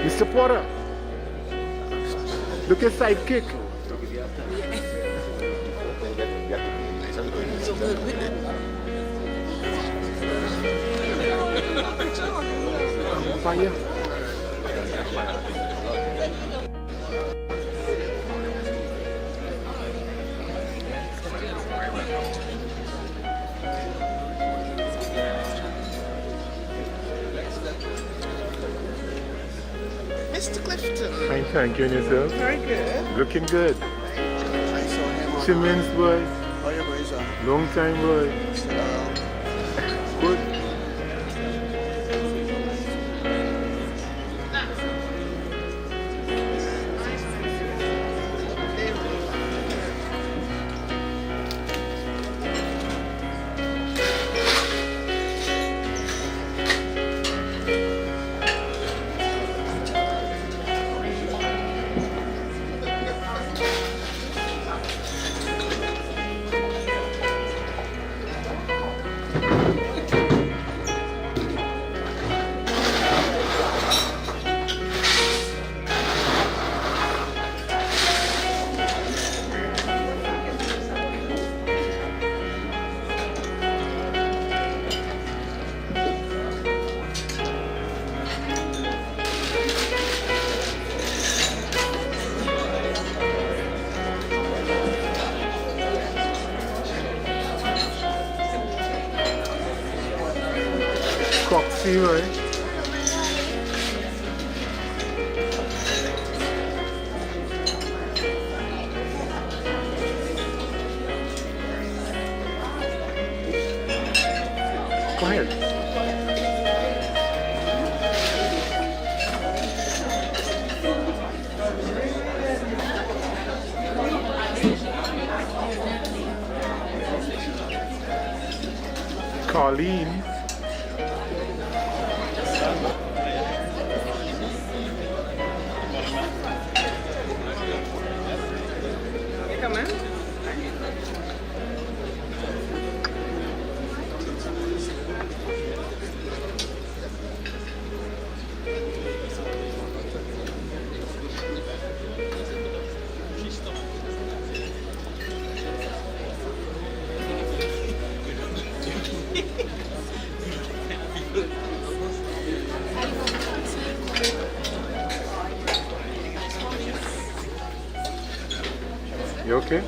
Mr. Porter, look at sidekick. Fire. Mr. Clifton. Fine, thank you, and yourself? Very good. Looking good. I saw him on. Simmons boy, How you going, sir? long time boy. Still around. Good. Coxie, right? Go ahead. Colleen. Come in. You okay?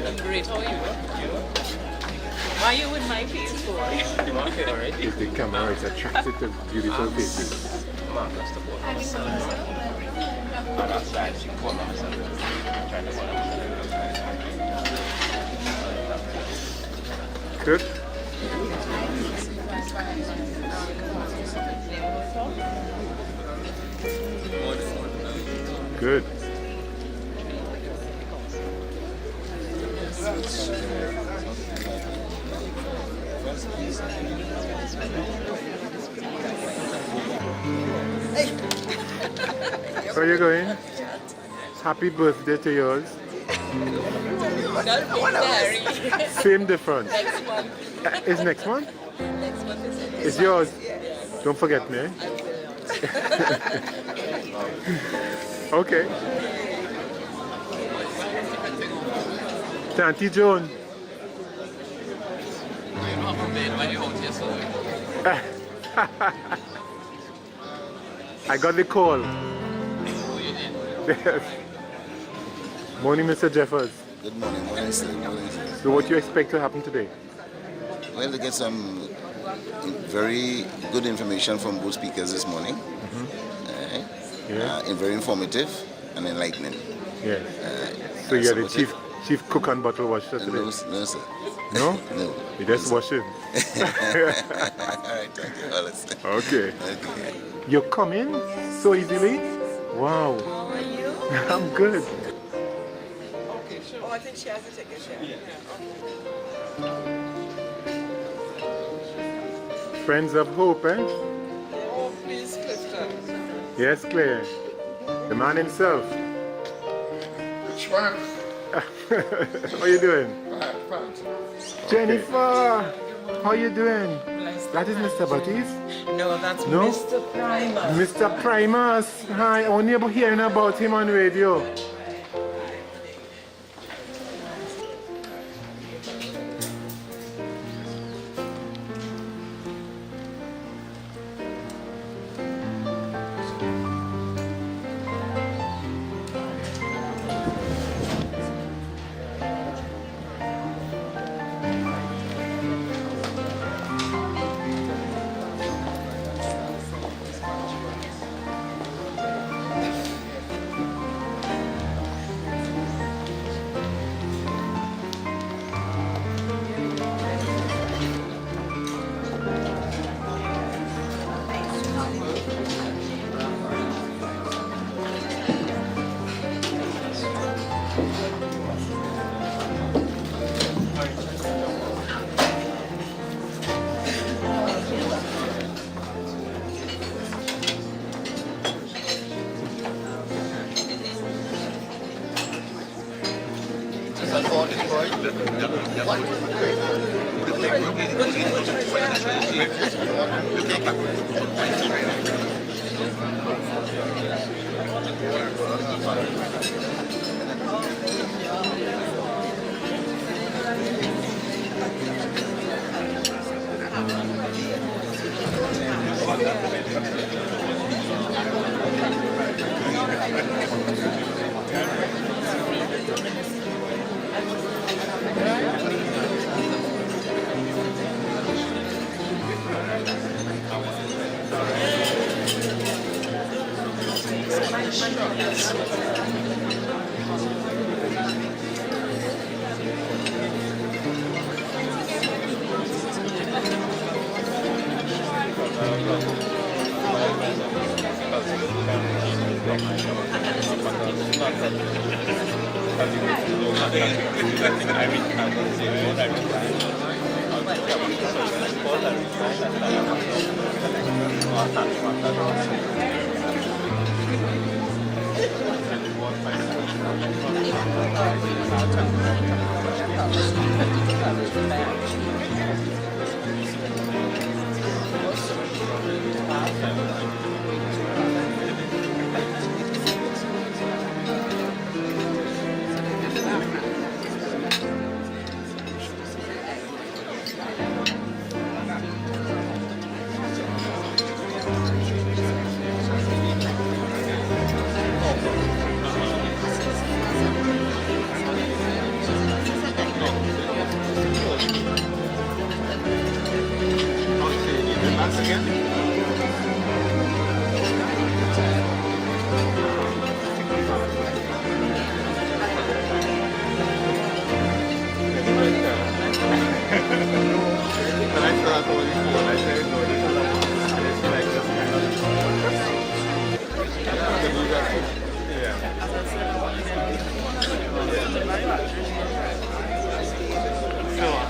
I'm great. How are you? Why are you with my face for? If the camera is attracted to beautiful faces. Good. Good. Where are you going? Happy birthday to yours. Same difference. Next month. Is next one? Next month is It's yours. Don't forget me. Eh? Okay. Auntie Joan. I got the call. Morning, Mr. Jeffers. Good morning. Morning, sir. Morning, sir. So what do you expect to happen today? Well, to get some very good information from both speakers this morning. Yeah. And very informative and enlightening. Yeah. So you're the chief cook and bottle washer today? No, sir. No? No. You just wash it. All right, thank you. Alice. Okay. Okay. You're coming so easily? Wow. How are you? I'm good. Okay, sure. Oh, I think she has to take a share. Yeah. Friends of Hope, eh? Oh, please, Clifton. Yes, Claire. The man himself. Which one? How you doing? Fine. Jennifer! How you doing? That is Mr. Baptiste? No, that's No? Mr. Primer. Mr. Primus. Hi, only about hearing about him on radio.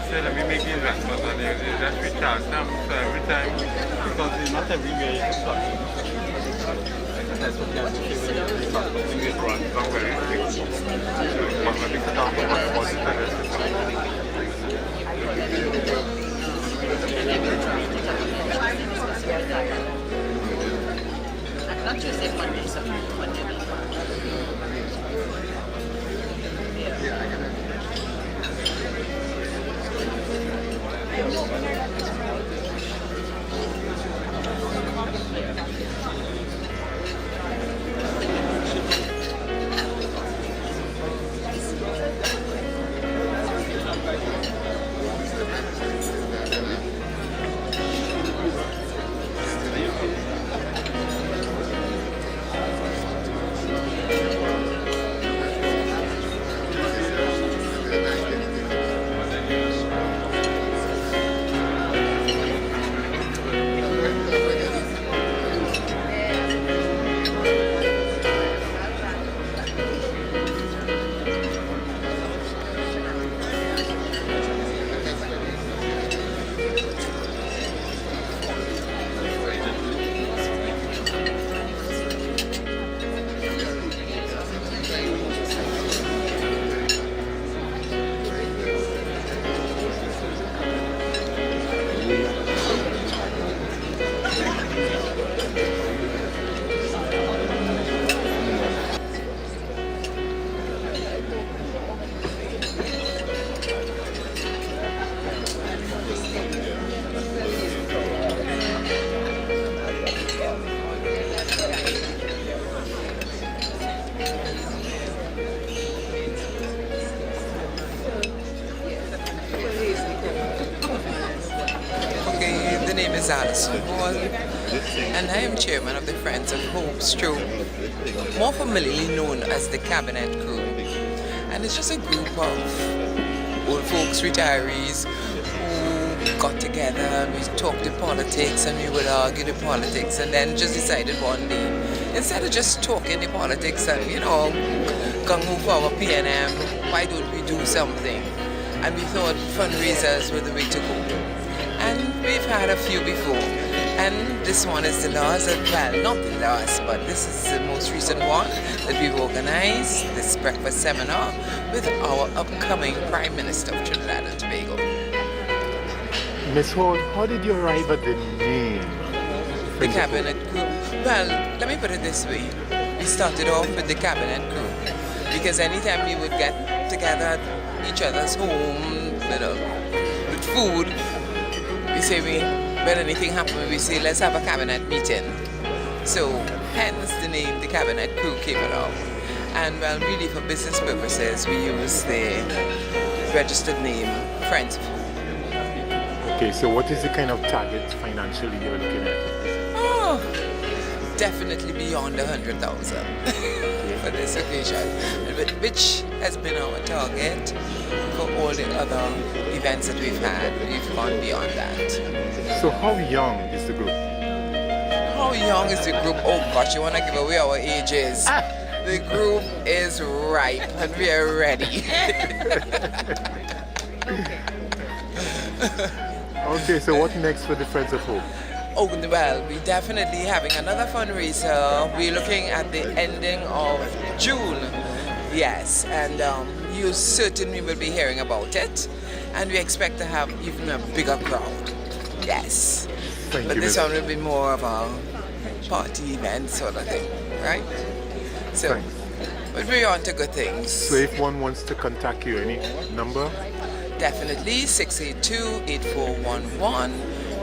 Let me make the investment and they just recharge them. So every time, because it's not every year you can start. And that's what you have to do when you start putting it run from very quick. But when we start to worry about it, then I'm not just saying Monday, so Monday. is Alison Hall, and I am chairman of the Friends of Hope Stroke, more familiarly known as the Cabinet Crew. And it's just a group of old folks, retirees, who got together and we talked the politics and we would argue the politics, and then just decided one day, instead of just talking the politics and, gung-ho for our PNM, why don't we do something? And we thought fundraisers were the way to go. And we've had a few before. And this one is the last, well, not the last, but this is the most recent one that we've organized, this breakfast seminar with our upcoming Prime Minister of Trinidad and Tobago. Miss Hall, how did you arrive at the name? The Cabinet Group. Well, let me put it this way. We started off with the Cabinet Group because anytime we would get together at each other's home, with food, we say when anything happens, we say let's have a cabinet meeting. So hence the name, the Cabinet Crew came along. And well, really for business purposes, we use the registered name Friends of Hope. Okay, so what is the kind of target financially you're looking at? Oh, definitely beyond 100,000 for this occasion, which has been our target for all the other events that we've had. We've gone beyond that. So how young is the group? How young is the group? Oh gosh, you want to give away our ages. The group is ripe and we are ready. Okay, so what next for the Friends of Hope? Oh, well, we're definitely having another fundraiser. We're looking at the ending of June. Yes, and you certainly will be hearing about it. And we expect to have even a bigger crowd. Yes. Thank But you, this Miss. one will be more of a party event sort of thing, right? So, Thanks. but we're on to good things. So if one wants to contact you, any number? Definitely 682-8411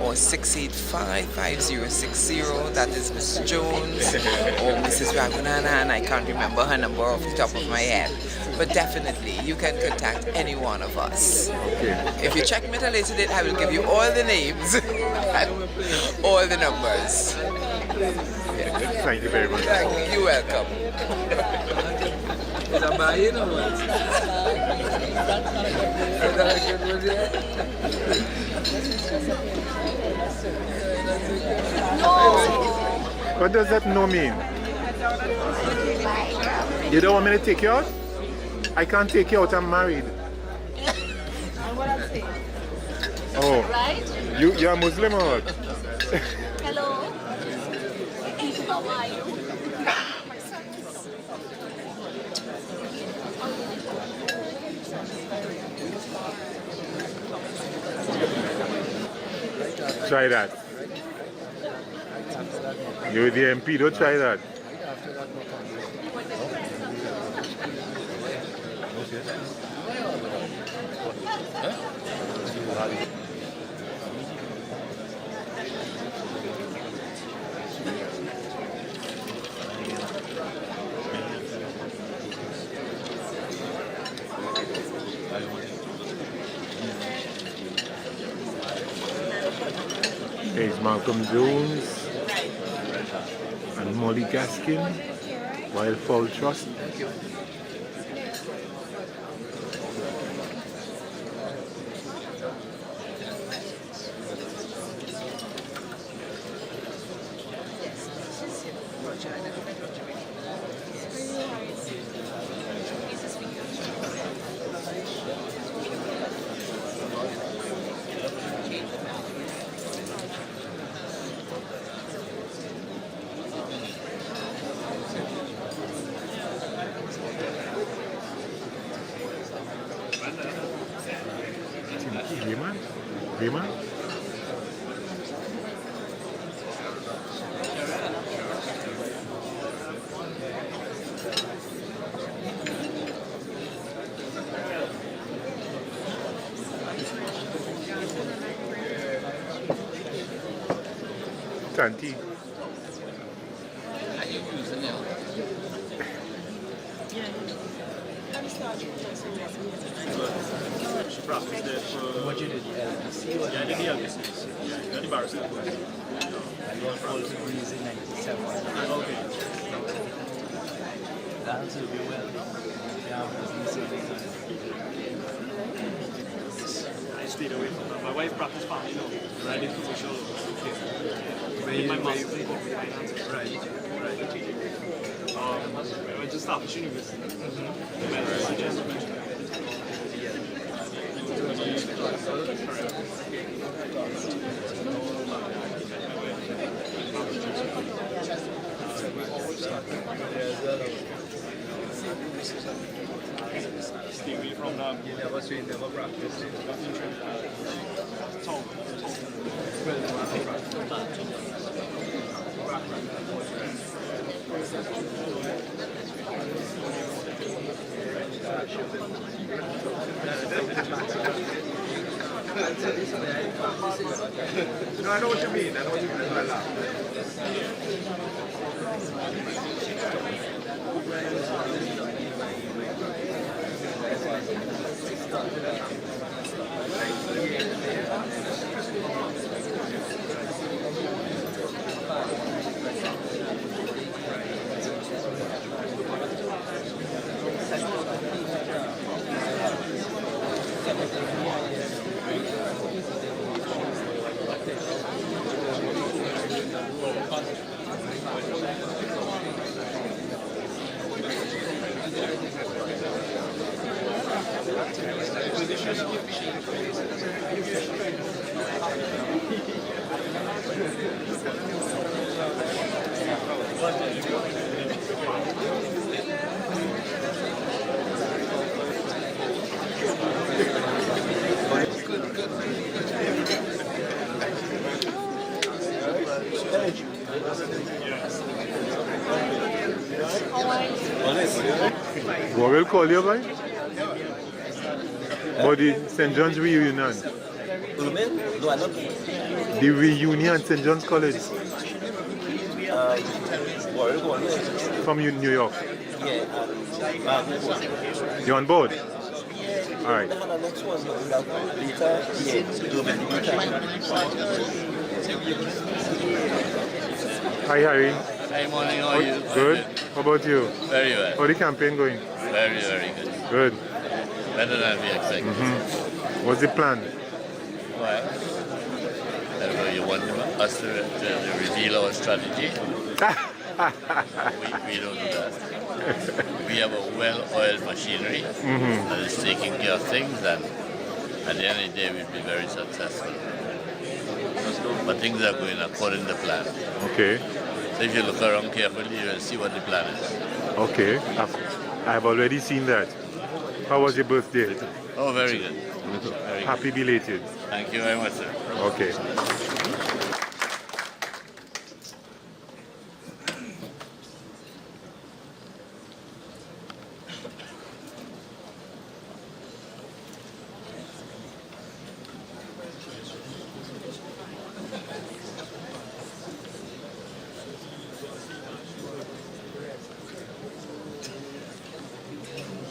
or 685-5060. That is Miss Jones or Mrs. Ragunana, and I can't remember her number off the top of my head. But definitely, you can contact any one of us. Okay. If you check me at a later date, I will give you all the names and all the numbers. Thank you very much. You're welcome. What does that no mean? You don't want me to take you out? I can't take you out, I'm married. Oh, Right? you're a Muslim or what? Hello. How are you? Try that. You're the MP, don't try that. There's Malcolm Jones and Molly Gaskin, Wildfowl Trust. Rima? Rima? Tanti. Are you using it? practice there for... What you did, the LBC? Or Yeah, I did the LBC. Yeah, the barrister course. and you were also degrees in 97. Okay. That'll serve you well. Yeah, business and I stayed away from that. My wife practiced family law, and I did commercial law. Where My you- master's in corporate finance. right. I went to Stafford University. Stay away from that. You never trained, never practiced it. No, I know what you mean. I know what you mean. That's why I laugh. What will call you by? But the St. John's reunion. No, I don't. The reunion at St. John's College Well, go on, yeah. from New York. Yeah, You on board? Alright. the next one, later, yeah, do it Hi Harry. Hey, morning, how are you? Good. How about you? Very well. How the campaign going? Very, very good. Good. Better than we expected. What's the plan? Well, I don't know, you want us to reveal our strategy? We don't do that. We have a well-oiled machinery that is taking care of things, and at the end of the day, we'll be very successful. But things are going according to plan. Okay. So if you look around carefully, you will see what the plan is. Okay. I've already seen that. How was your birthday? Oh, very good. Very good. Happy belated. Thank you very much, sir. Okay.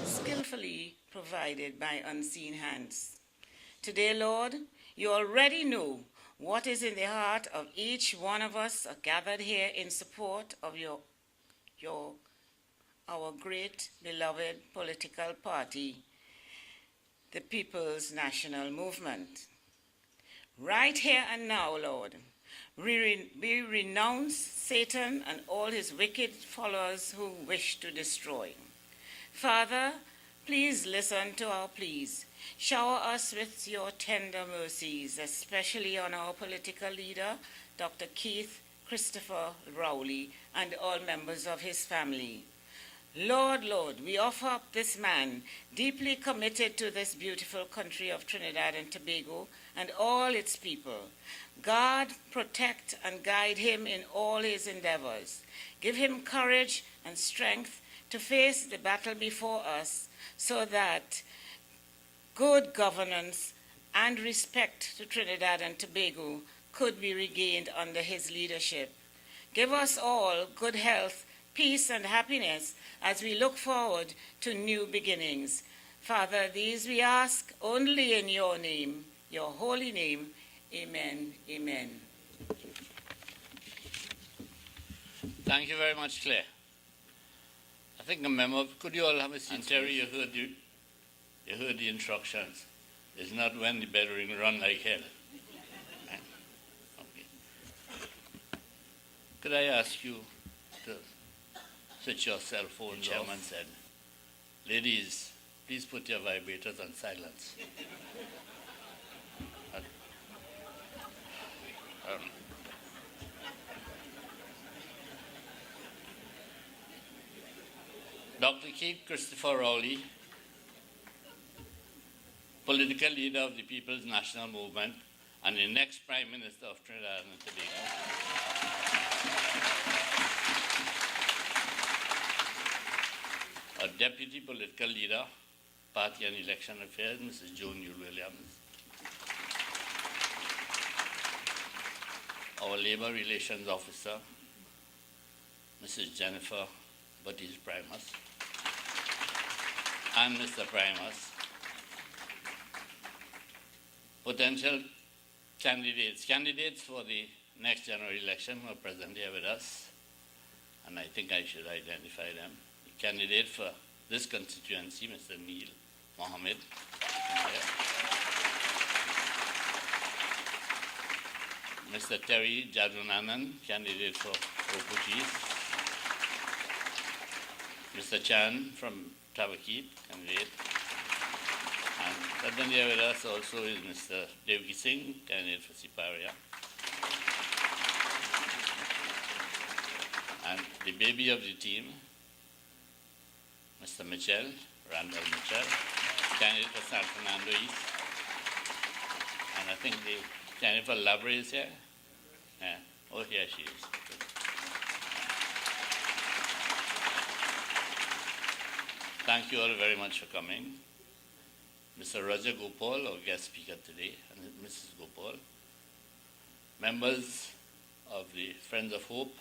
Skillfully provided by unseen hands. Today, Lord, you already know what is in the heart of each one of us gathered here in support of our great beloved political party, the People's National Movement. Right here and now, Lord, we renounce Satan and all his wicked followers who wish to destroy. Father, please listen to our pleas. Shower us with your tender mercies, especially on our political leader, Dr. Keith Christopher Rowley, and all members of his family. Lord, we offer up this man, deeply committed to this beautiful country of Trinidad and Tobago and all its people. Guard, protect, and guide him in all his endeavors. Give him courage and strength to face the battle before us, so that good governance and respect to Trinidad and Tobago could be regained under his leadership. Give us all good health, peace, and happiness as we look forward to new beginnings. Father, these we ask only in your name, your holy name. Amen. Amen. Thank you very much, Claire. I think a member, could you all have a seat? Terry, you heard the instructions. It's not when the bell ring, run like hell. Okay. Could I ask you to switch your cell phone off? Chairman said, ladies, please put your vibrators on silence. Dr. Keith Christopher Rowley, political leader of the People's National Movement and the next Prime Minister of Trinidad and Tobago. Our Deputy Political Leader, Party and Election Affairs, Mrs. Joan Yule Williams. Our Labour Relations Officer, Mrs. Jennifer Baptiste Primus, and Mr. Primus. Potential candidates for the next general election are present here with us, and I think I should identify them. The candidate for this constituency, Mr. Neil Mohammed. Mr. Terry Jadunanan, candidate for Oputis. Mr. Chan from Tabakit, candidate. And present here with us also is Mr. Devki Singh, candidate for Siparia. And the baby of the team, Mr. Mitchell, Randall Mitchell, candidate for San Fernando East. And I think the candidate for Labra is here. Yeah. Oh, here she is. Thank you all very much for coming. Mr. Raja Gopal, our guest speaker today, and Mrs. Gopal, members of the Friends of Hope,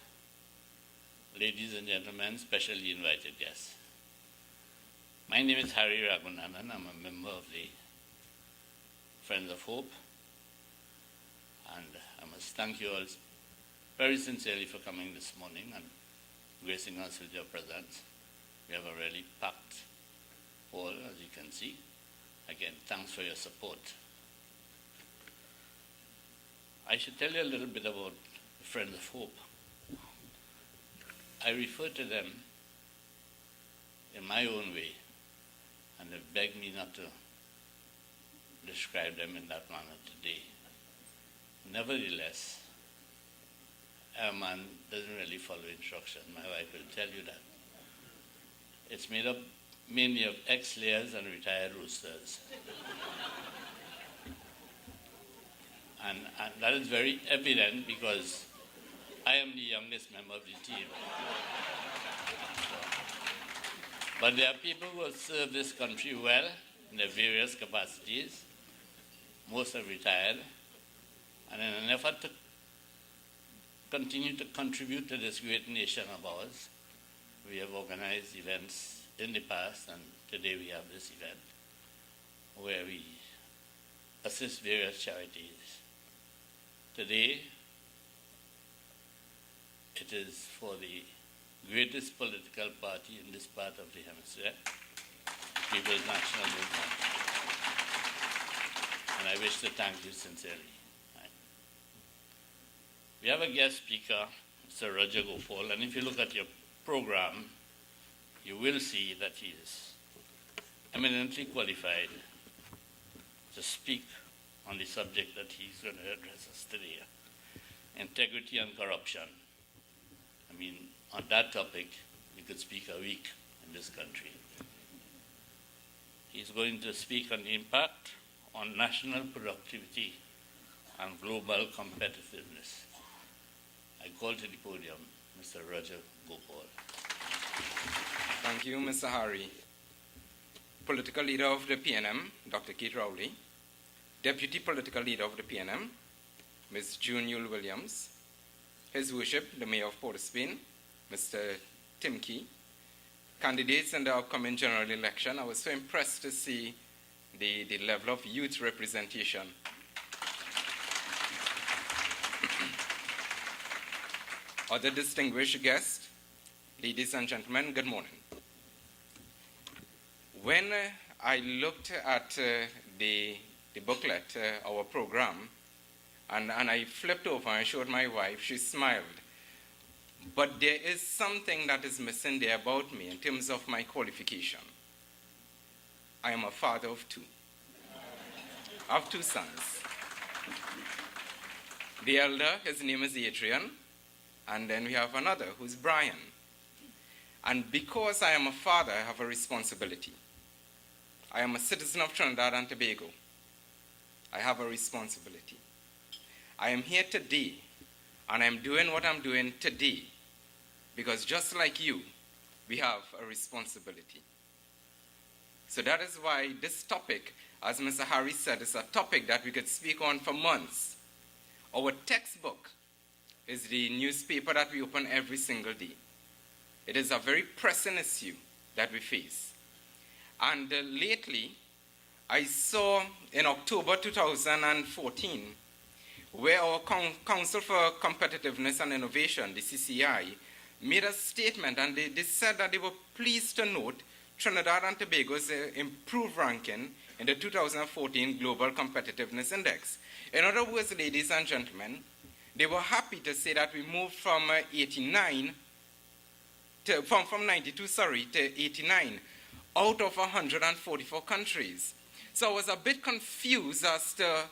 ladies and gentlemen, specially invited guests. My name is Harry Ragunanan. I'm a member of the Friends of Hope, and I must thank you all very sincerely for coming this morning and gracing us with your presence. We have a really packed hall, as you can see. Again, thanks for your support. I should tell you a little bit about the Friends of Hope. I refer to them in my own way, and they've begged me not to describe them in that manner today. Nevertheless, a man doesn't really follow instructions. My wife will tell you that. It's made up mainly of ex-layers and retired roosters. and that is very evident because I am the youngest member of the team. But there are people who have served this country well in their various capacities. Most have retired. And in an effort to continue to contribute to this great nation of ours, we have organized events in the past, and today we have this event where we assist various charities. Today, it is for the greatest political party in this part of the hemisphere, the People's National Movement. And I wish to thank you sincerely. We have a guest speaker, Mr. Raja Gopal, and if you look at your program, you will see that he is eminently qualified to speak on the subject that he's going to address us today, integrity and corruption. I mean, on that topic, we could speak a week in this country. He's going to speak on the impact on national productivity and global competitiveness. I call to the podium Mr. Raja Gopal. Thank you, Mr. Hari. Political Leader of the PNM, Dr. Keith Rowley. Deputy Political Leader of the PNM, Ms. June Yule Williams. His Worship, the Mayor of Port of Spain, Mr. Tim Key. candidates in the upcoming general election. I was so impressed to see the level of youth representation. Other distinguished guests, ladies and gentlemen, good morning. When I looked at the booklet, our program, and I flipped over and showed my wife, she smiled. But there is something that is missing there about me in terms of my qualification. I am a father of two. I have two sons. The elder, his name is Adrian, and then we have another who's Brian. And because I am a father, I have a responsibility. I am a citizen of Trinidad and Tobago. I have a responsibility. I am here today, and I'm doing what I'm doing today, because just like you, we have a responsibility. So that is why this topic, as Mr. Harris said, is a topic that we could speak on for months. Our textbook is the newspaper that we open every single day. It is a very pressing issue that we face. And lately, I saw in October 2014, where our Council for Competitiveness and Innovation, the CCI, made a statement, and they said that they were pleased to note Trinidad and Tobago's improved ranking in the 2014 Global Competitiveness Index. In other words, ladies and gentlemen, they were happy to say that we moved from 92 to 89 out of 144 countries. So I was a bit confused as to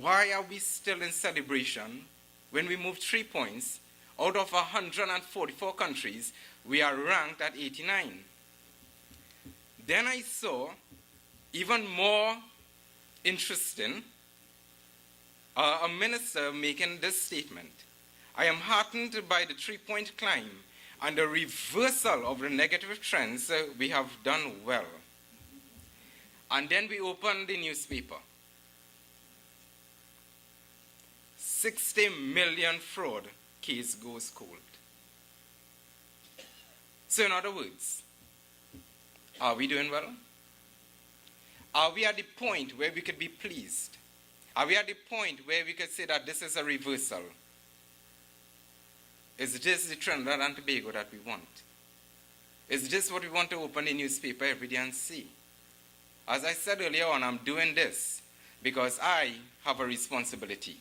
why are we still in celebration when we moved 3 points out of 144 countries, we are ranked at 89. Then I saw, even more interesting, a minister making this statement. I am heartened by the 3-point climb and the reversal of the negative trends. We have done well. And then we opened the newspaper. 60 million fraud case goes cold. So in other words, are we doing well? Are we at the point where we could be pleased? Are we at the point where we could say that this is a reversal? Is this the Trinidad and Tobago that we want? Is this what we want to open the newspaper every day and see? As I said earlier on, I'm doing this because I have a responsibility,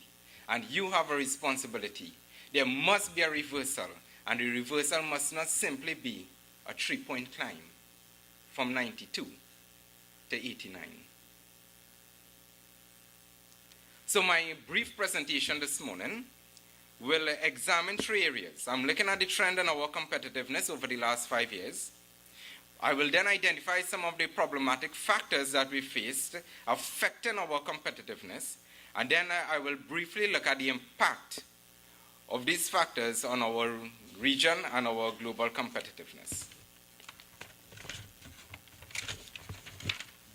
and you have a responsibility. There must be a reversal, and the reversal must not simply be a 3-point climb from 92 to 89. So my brief presentation this morning will examine 3 areas. I'm looking at the trend in our competitiveness over the last 5 years. I will then identify some of the problematic factors that we faced affecting our competitiveness, and then I will briefly look at the impact of these factors on our region and our global competitiveness.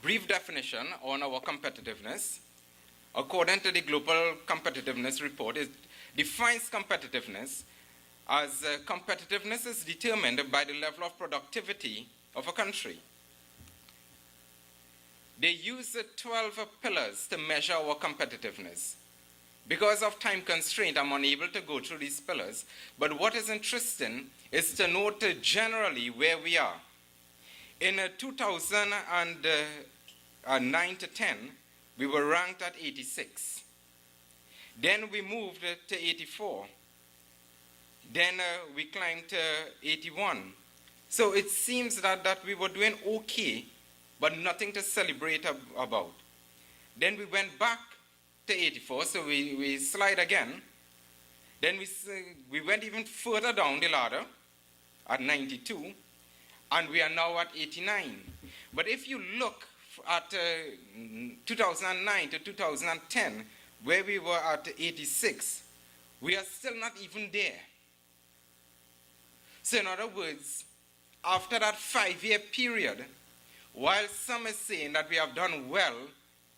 Brief definition on our competitiveness. According to the Global Competitiveness Report, it defines competitiveness as competitiveness is determined by the level of productivity of a country. They use 12 pillars to measure our competitiveness. Because of time constraint, I'm unable to go through these pillars, but what is interesting is to note generally where we are. In 2009 to 10, we were ranked at 86. Then we moved to 84. Then we climbed to 81. So it seems that we were doing okay, but nothing to celebrate about. Then we went back to 84, so we slide again. Then we went even further down the ladder at 92, and we are now at 89. But if you look at 2009 to 2010, where we were at 86, we are still not even there. So in other words, after that 5-year period, while some are saying that we have done well,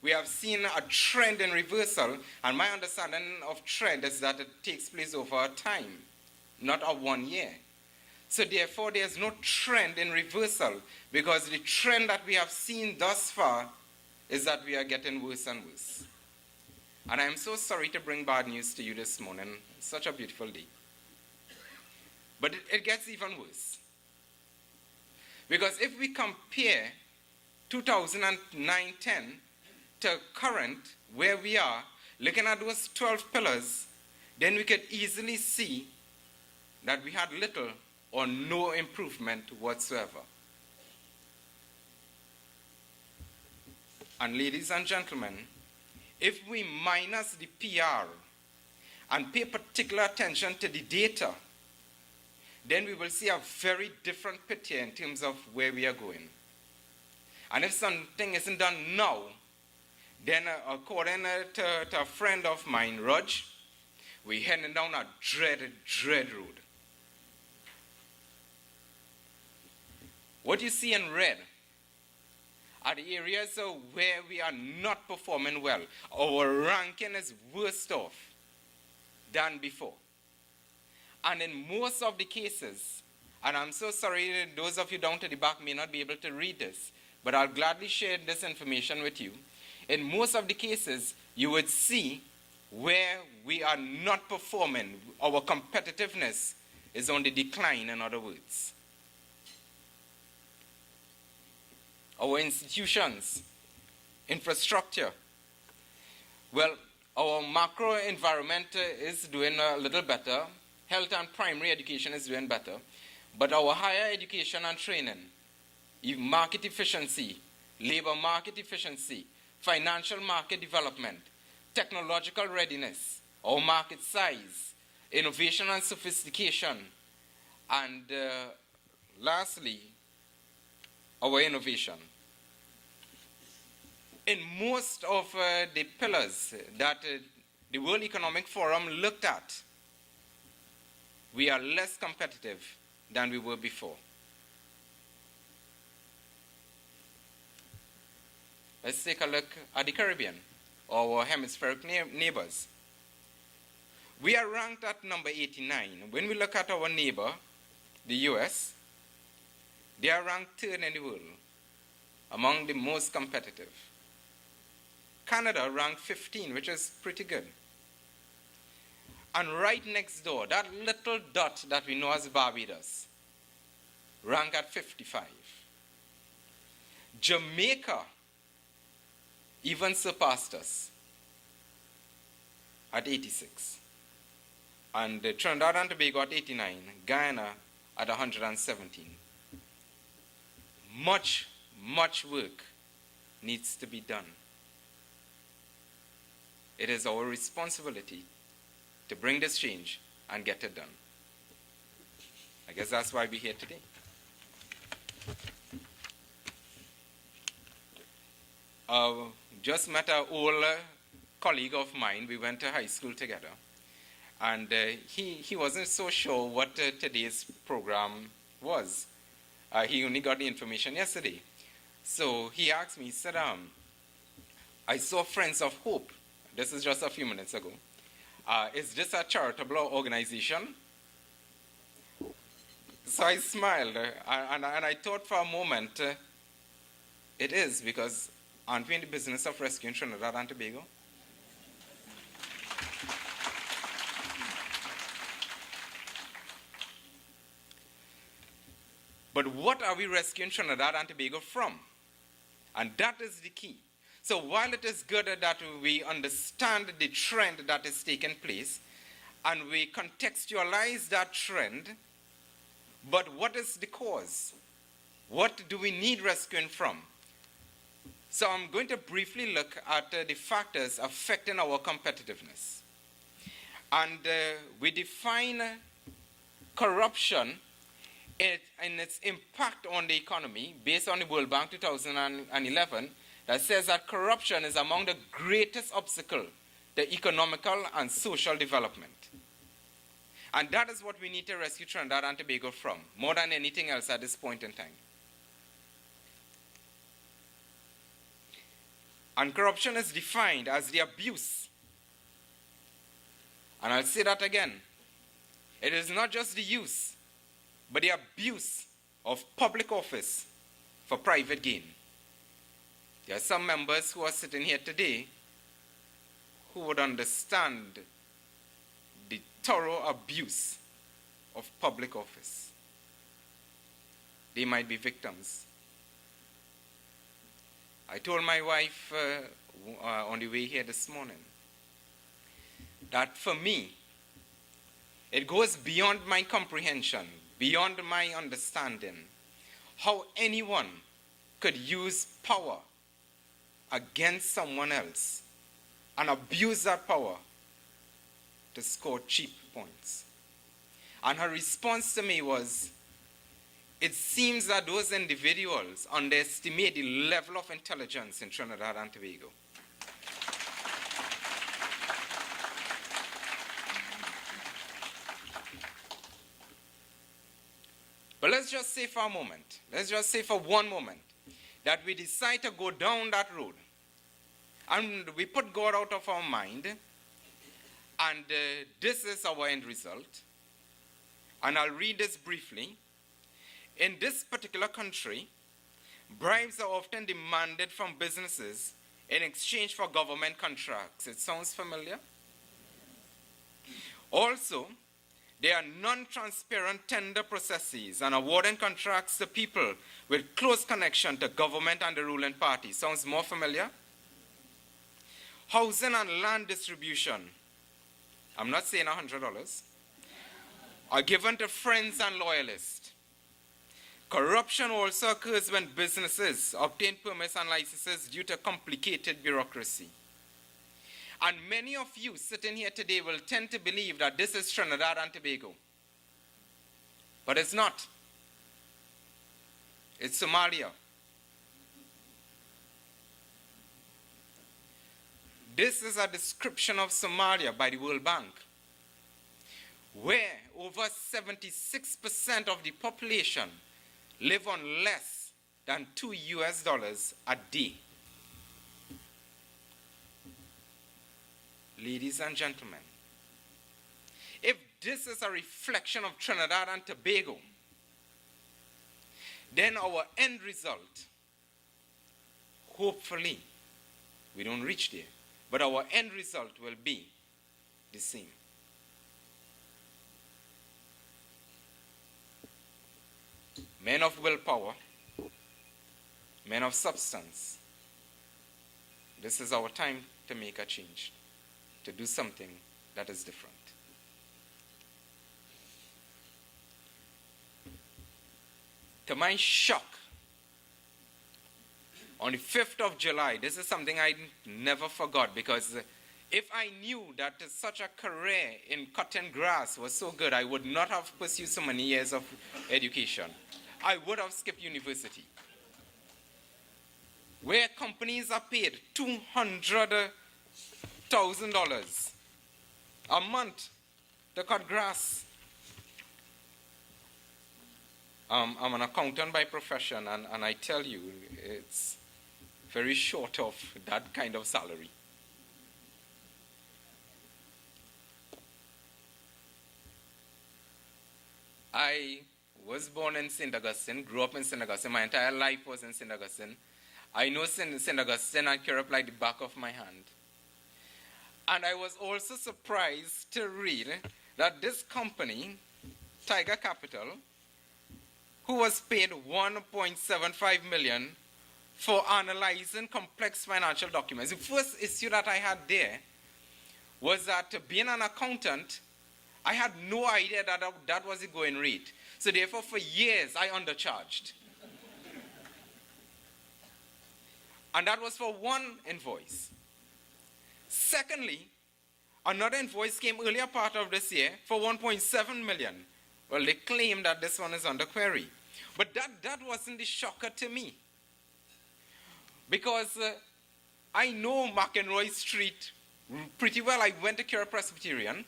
we have seen a trend in reversal, and my understanding of trend is that it takes place over time, not a 1 year. So therefore, there's no trend in reversal, because the trend that we have seen thus far is that we are getting worse and worse. And I'm so sorry to bring bad news to you this morning. It's such a beautiful day. But it gets even worse. Because if we compare 2009-10 to current, where we are, looking at those 12 pillars, then we could easily see that we had little or no improvement whatsoever. And ladies and gentlemen, if we minus the PR and pay particular attention to the data, then we will see a very different picture in terms of where we are going. And if something isn't done now, then according to a friend of mine, Raj, we're heading down a dread road. What you see in red are the areas where we are not performing well. Our ranking is worse off than before. And in most of the cases, and I'm so sorry, those of you down to the back may not be able to read this, but I'll gladly share this information with you. In most of the cases, you would see where we are not performing. Our competitiveness is on the decline, in other words. Our institutions, infrastructure. Well, our macro environment is doing a little better. Health and primary education is doing better. But our higher education and training, market efficiency, labor market efficiency, financial market development, technological readiness, our market size, innovation and sophistication, and lastly, our innovation. In most of the pillars that the World Economic Forum looked at, we are less competitive than we were before. Let's take a look at the Caribbean, our hemispheric neighbors. We are ranked at number 89. When we look at our neighbor, the US, they are ranked third in the world, among the most competitive. Canada ranked 15, which is pretty good. And right next door, that little dot that we know as Barbados, ranked at 55. Jamaica even surpassed us at 86. And Trinidad and Tobago at 89, Guyana at 117. Much work needs to be done. It is our responsibility to bring this change and get it done. I guess that's why we're here today. Just met an old colleague of mine. We went to high school together. And he wasn't so sure what today's program was. He only got the information yesterday. So he asked me, he said, I saw Friends of Hope. This is just a few minutes ago. Is this a charitable organization? So I smiled, and I thought for a moment, it is, because aren't we in the business of rescuing Trinidad and Tobago? But what are we rescuing Trinidad and Tobago from? And that is the key. So while it is good that we understand the trend that is taking place, and we contextualize that trend, but what is the cause? What do we need rescuing from? So I'm going to briefly look at the factors affecting our competitiveness. And we define corruption and its impact on the economy based on the World Bank 2011 that says that corruption is among the greatest obstacle to economical and social development. And that is what we need to rescue Trinidad and Tobago from, more than anything else at this point in time. And corruption is defined as the abuse. And I'll say that again. It is not just the use, but the abuse of public office for private gain. There are some members who are sitting here today who would understand the thorough abuse of public office. They might be victims. I told my wife on the way here this morning that for me, it goes beyond my comprehension, beyond my understanding, how anyone could use power against someone else and abuse that power to score cheap points. And her response to me was, it seems that those individuals underestimate the level of intelligence in Trinidad and Tobago. But let's just say for a moment, let's just say for one moment, that we decide to go down that road. And we put God out of our mind, and this is our end result. And I'll read this briefly. In this particular country, bribes are often demanded from businesses in exchange for government contracts. It sounds familiar? Also, there are non-transparent tender processes and awarding contracts to people with close connection to government and the ruling party. Sounds more familiar? Housing and land distribution, I'm not saying $100, are given to friends and loyalists. Corruption also occurs when businesses obtain permits and licenses due to complicated bureaucracy. And many of you sitting here today will tend to believe that this is Trinidad and Tobago. But it's not. It's Somalia. This is a description of Somalia by the World Bank, where over 76% of the population live on less than $2 a day. Ladies and gentlemen, if this is a reflection of Trinidad and Tobago, then our end result, hopefully, we don't reach there, but our end result will be the same. Men of willpower, men of substance, this is our time to make a change, to do something that is different. To my shock, on the 5th of July, this is something I never forgot, because if I knew that such a career in cutting grass was so good, I would not have pursued so many years of education. I would have skipped university. Where companies are paid $200,000 a month to cut grass. I'm an accountant by profession, and I tell you, it's very short of that kind of salary. I was born in St. Augustine, grew up in St. Augustine. My entire life was in St. Augustine. I know St. Augustine and Curup like the back of my hand. And I was also surprised to read that this company, Tiger Capital, who was paid $1.75 million for analyzing complex financial documents. The first issue that I had there was that being an accountant, I had no idea that that was the going rate. So therefore, for years, I undercharged. And that was for one invoice. Secondly, another invoice came earlier part of this year for $1.7 million. Well, they claim that this one is under query. But that wasn't the shocker to me. Because I know McEnroy Street pretty well. I went to Cure Presbyterian.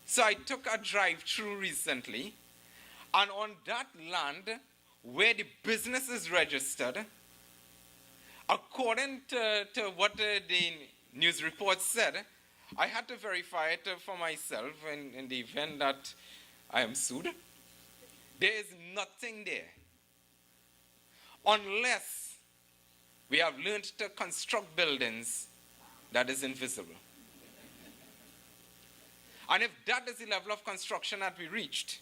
So I took a drive-through recently. And on that land, where the business is registered, according to what the news report said, I had to verify it for myself in the event that I am sued. There is nothing there. Unless we have learned to construct buildings that is invisible. And if that is the level of construction that we reached,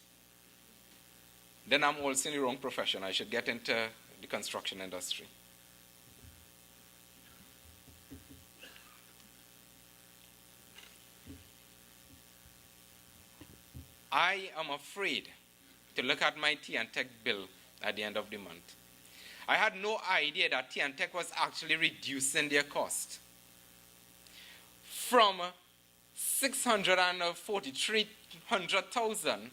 then I'm also in the wrong profession. I should get into the construction industry. I am afraid to look at my Tea and Tech bill at the end of the month. I had no idea that Tea and Tech was actually reducing their cost from 643,000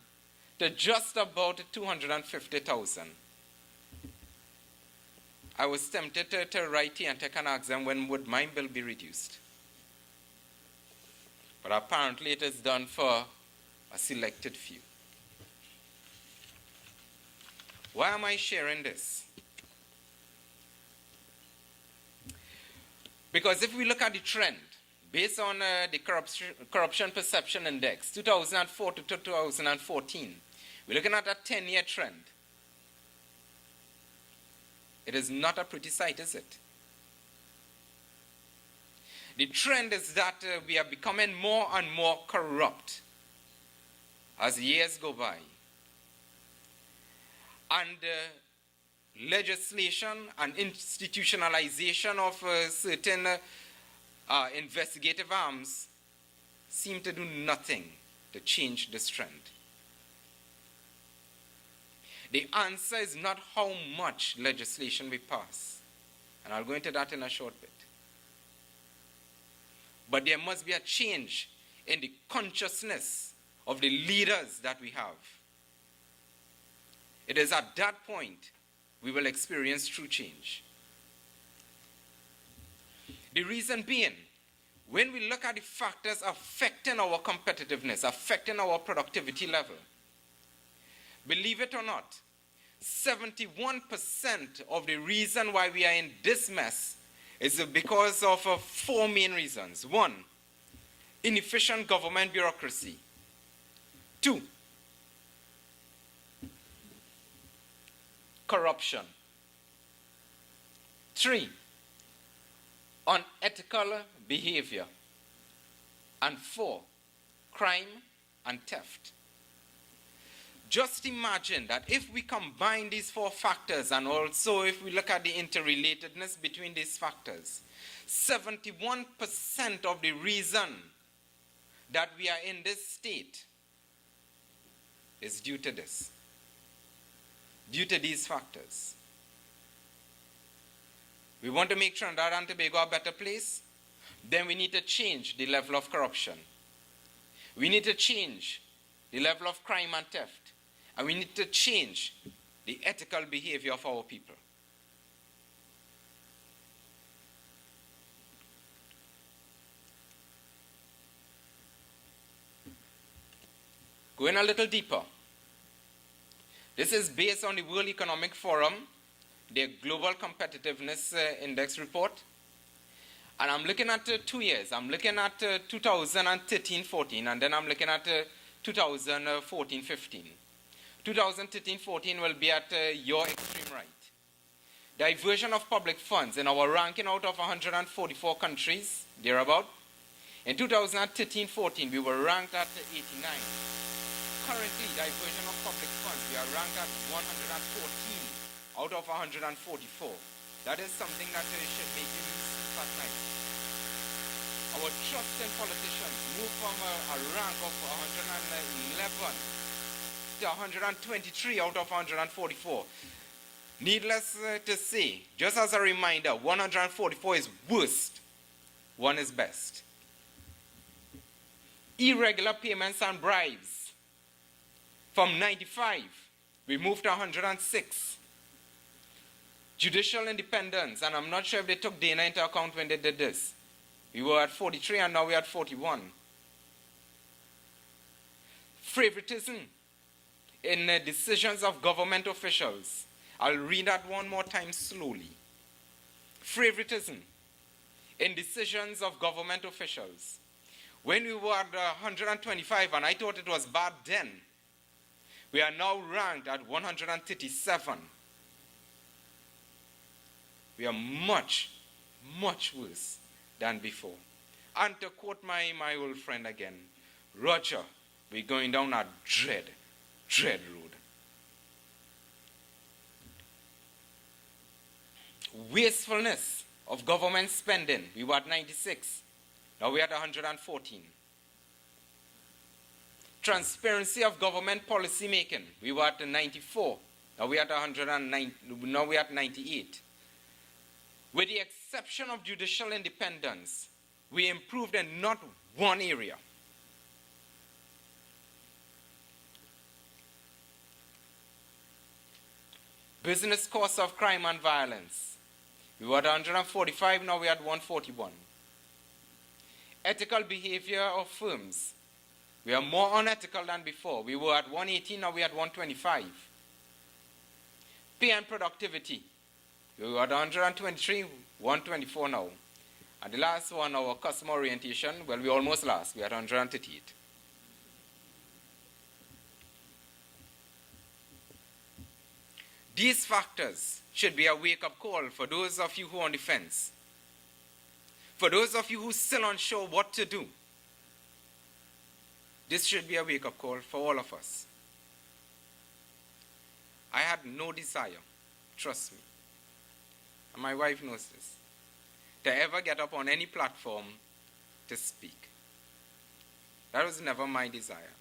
to just about 250,000. I was tempted to write Tea and Tech and ask them when would my bill be reduced. But apparently it is done for a selected few. Why am I sharing this? Because if we look at the trend, based on the Corruption Perception Index, 2004 to 2014, we're looking at a 10-year trend. It is not a pretty sight, is it? The trend is that we are becoming more and more corrupt as years go by. And legislation and institutionalization of certain investigative arms seem to do nothing to change this trend. The answer is not how much legislation we pass, and I'll go into that in a short bit. But there must be a change in the consciousness of the leaders that we have. It is at that point we will experience true change. The reason being, when we look at the factors affecting our competitiveness, affecting our productivity level, believe it or not, 71% of the reason why we are in this mess is because of 4 main reasons. 1, inefficient government bureaucracy. 2, corruption. 3, unethical behavior. And 4, crime and theft. Just imagine that if we combine these 4 factors, and also if we look at the interrelatedness between these factors, 71% of the reason that we are in this state is due to this, due to these factors. We want to make Trinidad and Tobago a better place, then we need to change the level of corruption. We need to change the level of crime and theft. And we need to change the ethical behavior of our people. Going a little deeper. This is based on the World Economic Forum, their Global Competitiveness Index report. And I'm looking at 2 years. I'm looking at 2013-14, and then I'm looking at 2014-15. 2013-14 will be at your extreme right. Diversion of public funds in our ranking out of 144 countries, thereabout. In 2013-14, we were ranked at 89. Currently, diversion of public funds, we are ranked at 114 out of 144. That is something that should make you sleep at night. Our trust in politicians moved from a rank of 111 to 123 out of 144. Needless to say, just as a reminder, 144 is worst, 1 is best. Irregular payments and bribes. From 95, we moved to 106. Judicial independence, and I'm not sure if they took Dana into account when they did this. We were at 43 and now we're at 41. Favoritism in decisions of government officials. I'll read that one more time slowly. Favoritism in decisions of government officials. When we were at 125, and I thought it was bad then, We are now ranked at 137. We are much, much worse than before. And to quote my old friend again, Roger, we're going down a dread road. Wastefulness of government spending, we were at 96. Now we're at 114. Transparency of government policy making, we were at 94. Now we're at 109. Now we're at 98. With the exception of judicial independence, we improved in not one area. Business costs of crime and violence. We were at 145, now we're at 141. Ethical behavior of firms. We are more unethical than before. We were at 118, now we're at 125. Pay and productivity. We were at 123, 124 now. And the last one, our customer orientation, well, we almost last. We're at 138. These factors should be a wake-up call for those of you who are on the fence. For those of you who are still unsure what to do. This should be a wake-up call for all of us. I had no desire, trust me, and my wife knows this, to ever get up on any platform to speak. That was never my desire.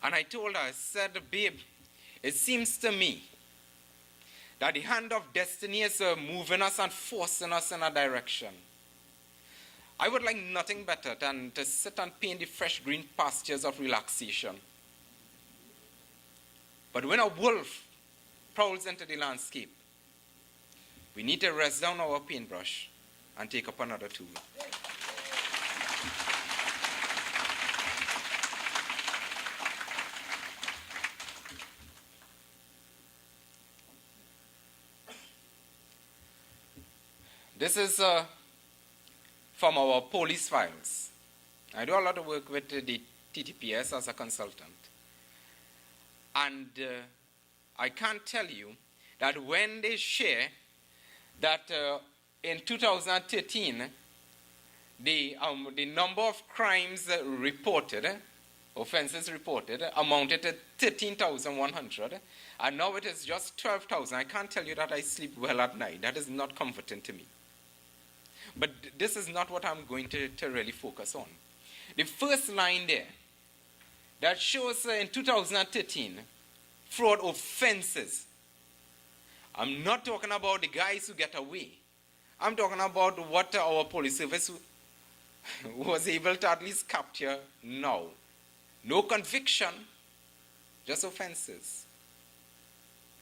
And I told her, I said, babe, it seems to me that the hand of destiny is moving us and forcing us in a direction. I would like nothing better than to sit and paint the fresh green pastures of relaxation. But when a wolf prowls into the landscape, we need to rest down our paintbrush and take up another tool. This is from our police files. I do a lot of work with the TTPS as a consultant. And I can't tell you that when they share that in 2013, the number of crimes reported, offenses reported, amounted to 13,100, and now it is just 12,000. I can't tell you that I sleep well at night. That is not comforting to me. But this is not what I'm going to really focus on. The first line there that shows in 2013 fraud offenses. I'm not talking about the guys who get away. I'm talking about what our police service was able to at least capture now. No conviction, just offenses.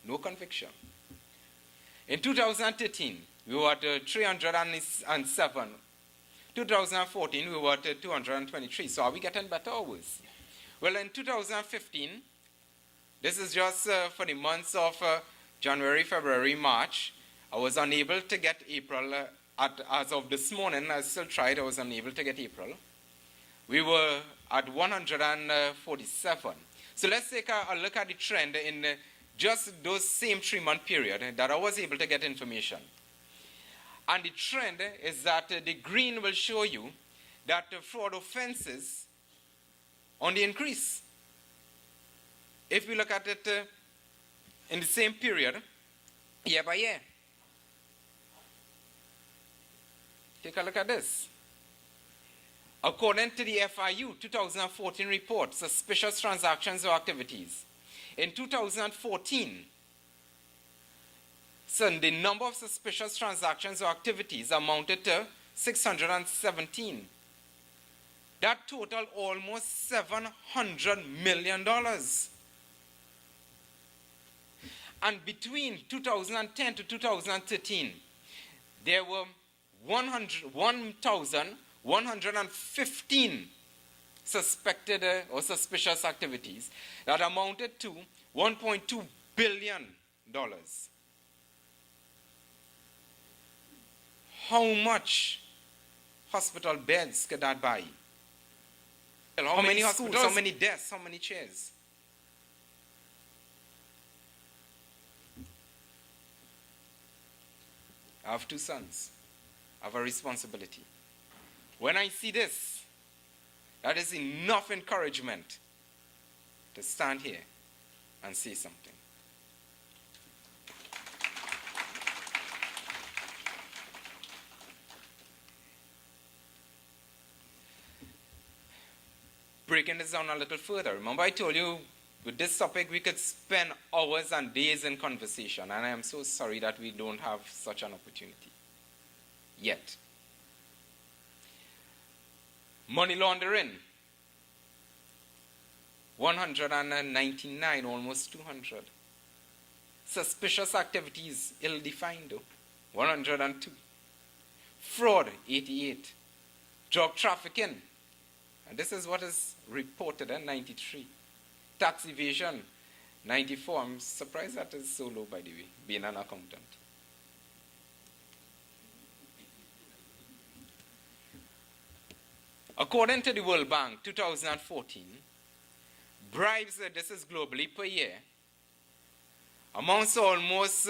No conviction. In 2013, we were at 307. 2014, we were at 223. So are we getting better or worse? Well, in 2015, this is just for the months of January, February, March. I was unable to get April. As of this morning, I still tried. I was unable to get April. We were at 147. So let's take a look at the trend in just those same 3-month period that I was able to get information. And the trend is that the green will show you that fraud offenses on the increase. If we look at it in the same period, year by year. Take a look at this. According to the FIU 2014 report, suspicious transactions or activities. In 2014, so the number of suspicious transactions or activities amounted to 617. That totaled almost $700 million. And between 2010 to 2013, there were 1,115 suspected or suspicious activities that amounted to $1.2 billion. How much hospital beds could that buy? How many hospitals? How many desks? How many chairs? I have 2 sons. I have a responsibility. When I see this, that is enough encouragement to stand here and say something. Breaking this down a little further. Remember I told you with this topic we could spend hours and days in conversation, and I am so sorry that we don't have such an opportunity yet. Money laundering, 199, almost 200. Suspicious activities, ill-defined though, 102. Fraud, 88. Drug trafficking, and this is what is reported at 93. Tax evasion, 94. I'm surprised that is so low, by the way, being an accountant. According to the World Bank, 2014, bribes, this is globally per year, amounts to almost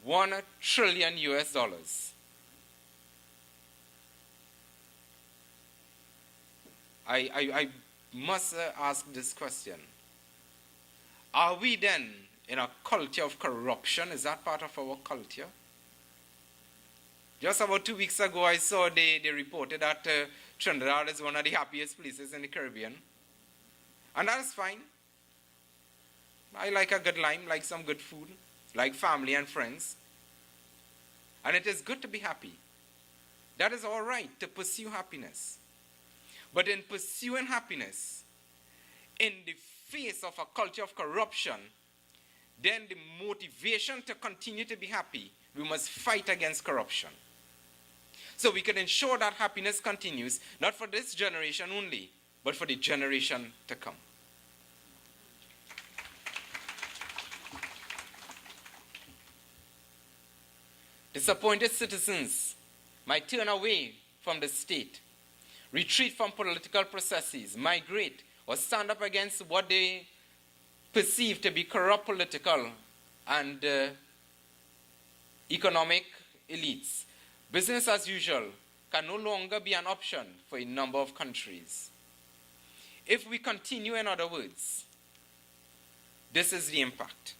$1 trillion US. I must ask this question. Are we then in a culture of corruption? Is that part of our culture? Just about 2 weeks ago, I saw they reported that Trinidad is one of the happiest places in the Caribbean. And that is fine. I like a good lime, like some good food, like family and friends. And it is good to be happy. That is all right, to pursue happiness. But in pursuing happiness, in the face of a culture of corruption, then the motivation to continue to be happy, we must fight against corruption. So we can ensure that happiness continues, not for this generation only, but for the generation to come. Disappointed citizens might turn away from the state, retreat from political processes, migrate, or stand up against what they perceive to be corrupt political and economic elites. Business as usual can no longer be an option for a number of countries. If we continue, in other words, this is the impact.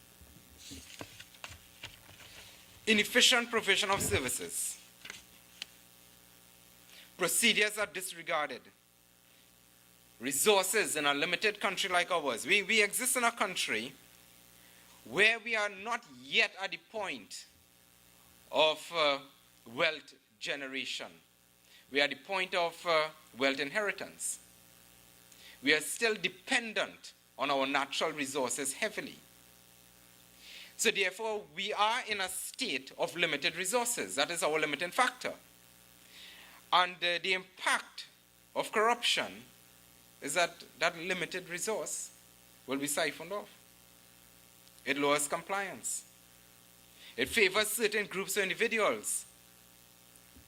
Inefficient provision of services. Procedures are disregarded. Resources in a limited country like ours. We exist in a country where we are not yet at the point of wealth generation. We are at the point of wealth inheritance. We are still dependent on our natural resources heavily. So therefore, we are in a state of limited resources. That is our limiting factor. And the impact of corruption is that that limited resource will be siphoned off. It lowers compliance. It favors certain groups or individuals.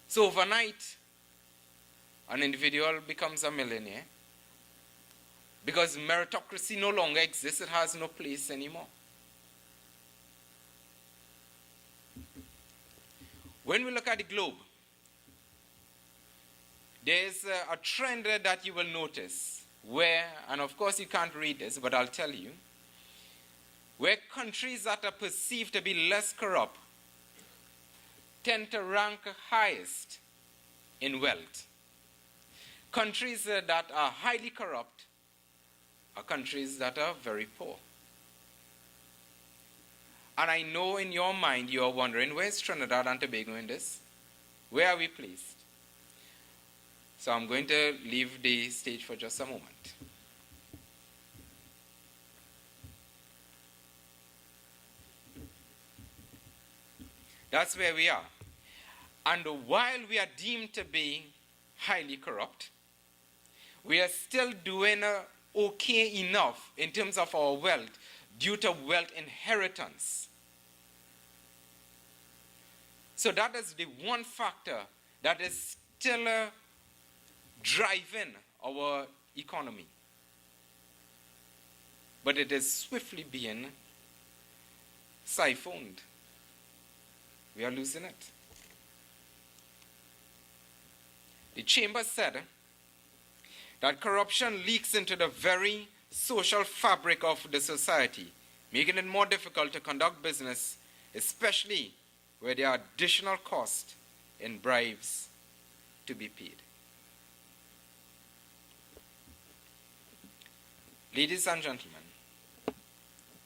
So overnight, an individual becomes a millionaire. Because meritocracy no longer exists, it has no place anymore. When we look at the globe, there's a trend that you will notice where, and of course you can't read this, but I'll tell you, where countries that are perceived to be less corrupt tend to rank highest in wealth. Countries that are highly corrupt are countries that are very poor. And I know in your mind you are wondering, where's Trinidad and Tobago in this? Where are we placed? So I'm going to leave the stage for just a moment. That's where we are. And while we are deemed to be highly corrupt, we are still doing okay enough in terms of our wealth due to wealth inheritance. So that is the one factor that is still driving our economy. But it is swiftly being siphoned. We are losing it. The chamber said that corruption leaks into the very social fabric of the society, making it more difficult to conduct business, especially where there are additional costs in bribes to be paid. Ladies and gentlemen,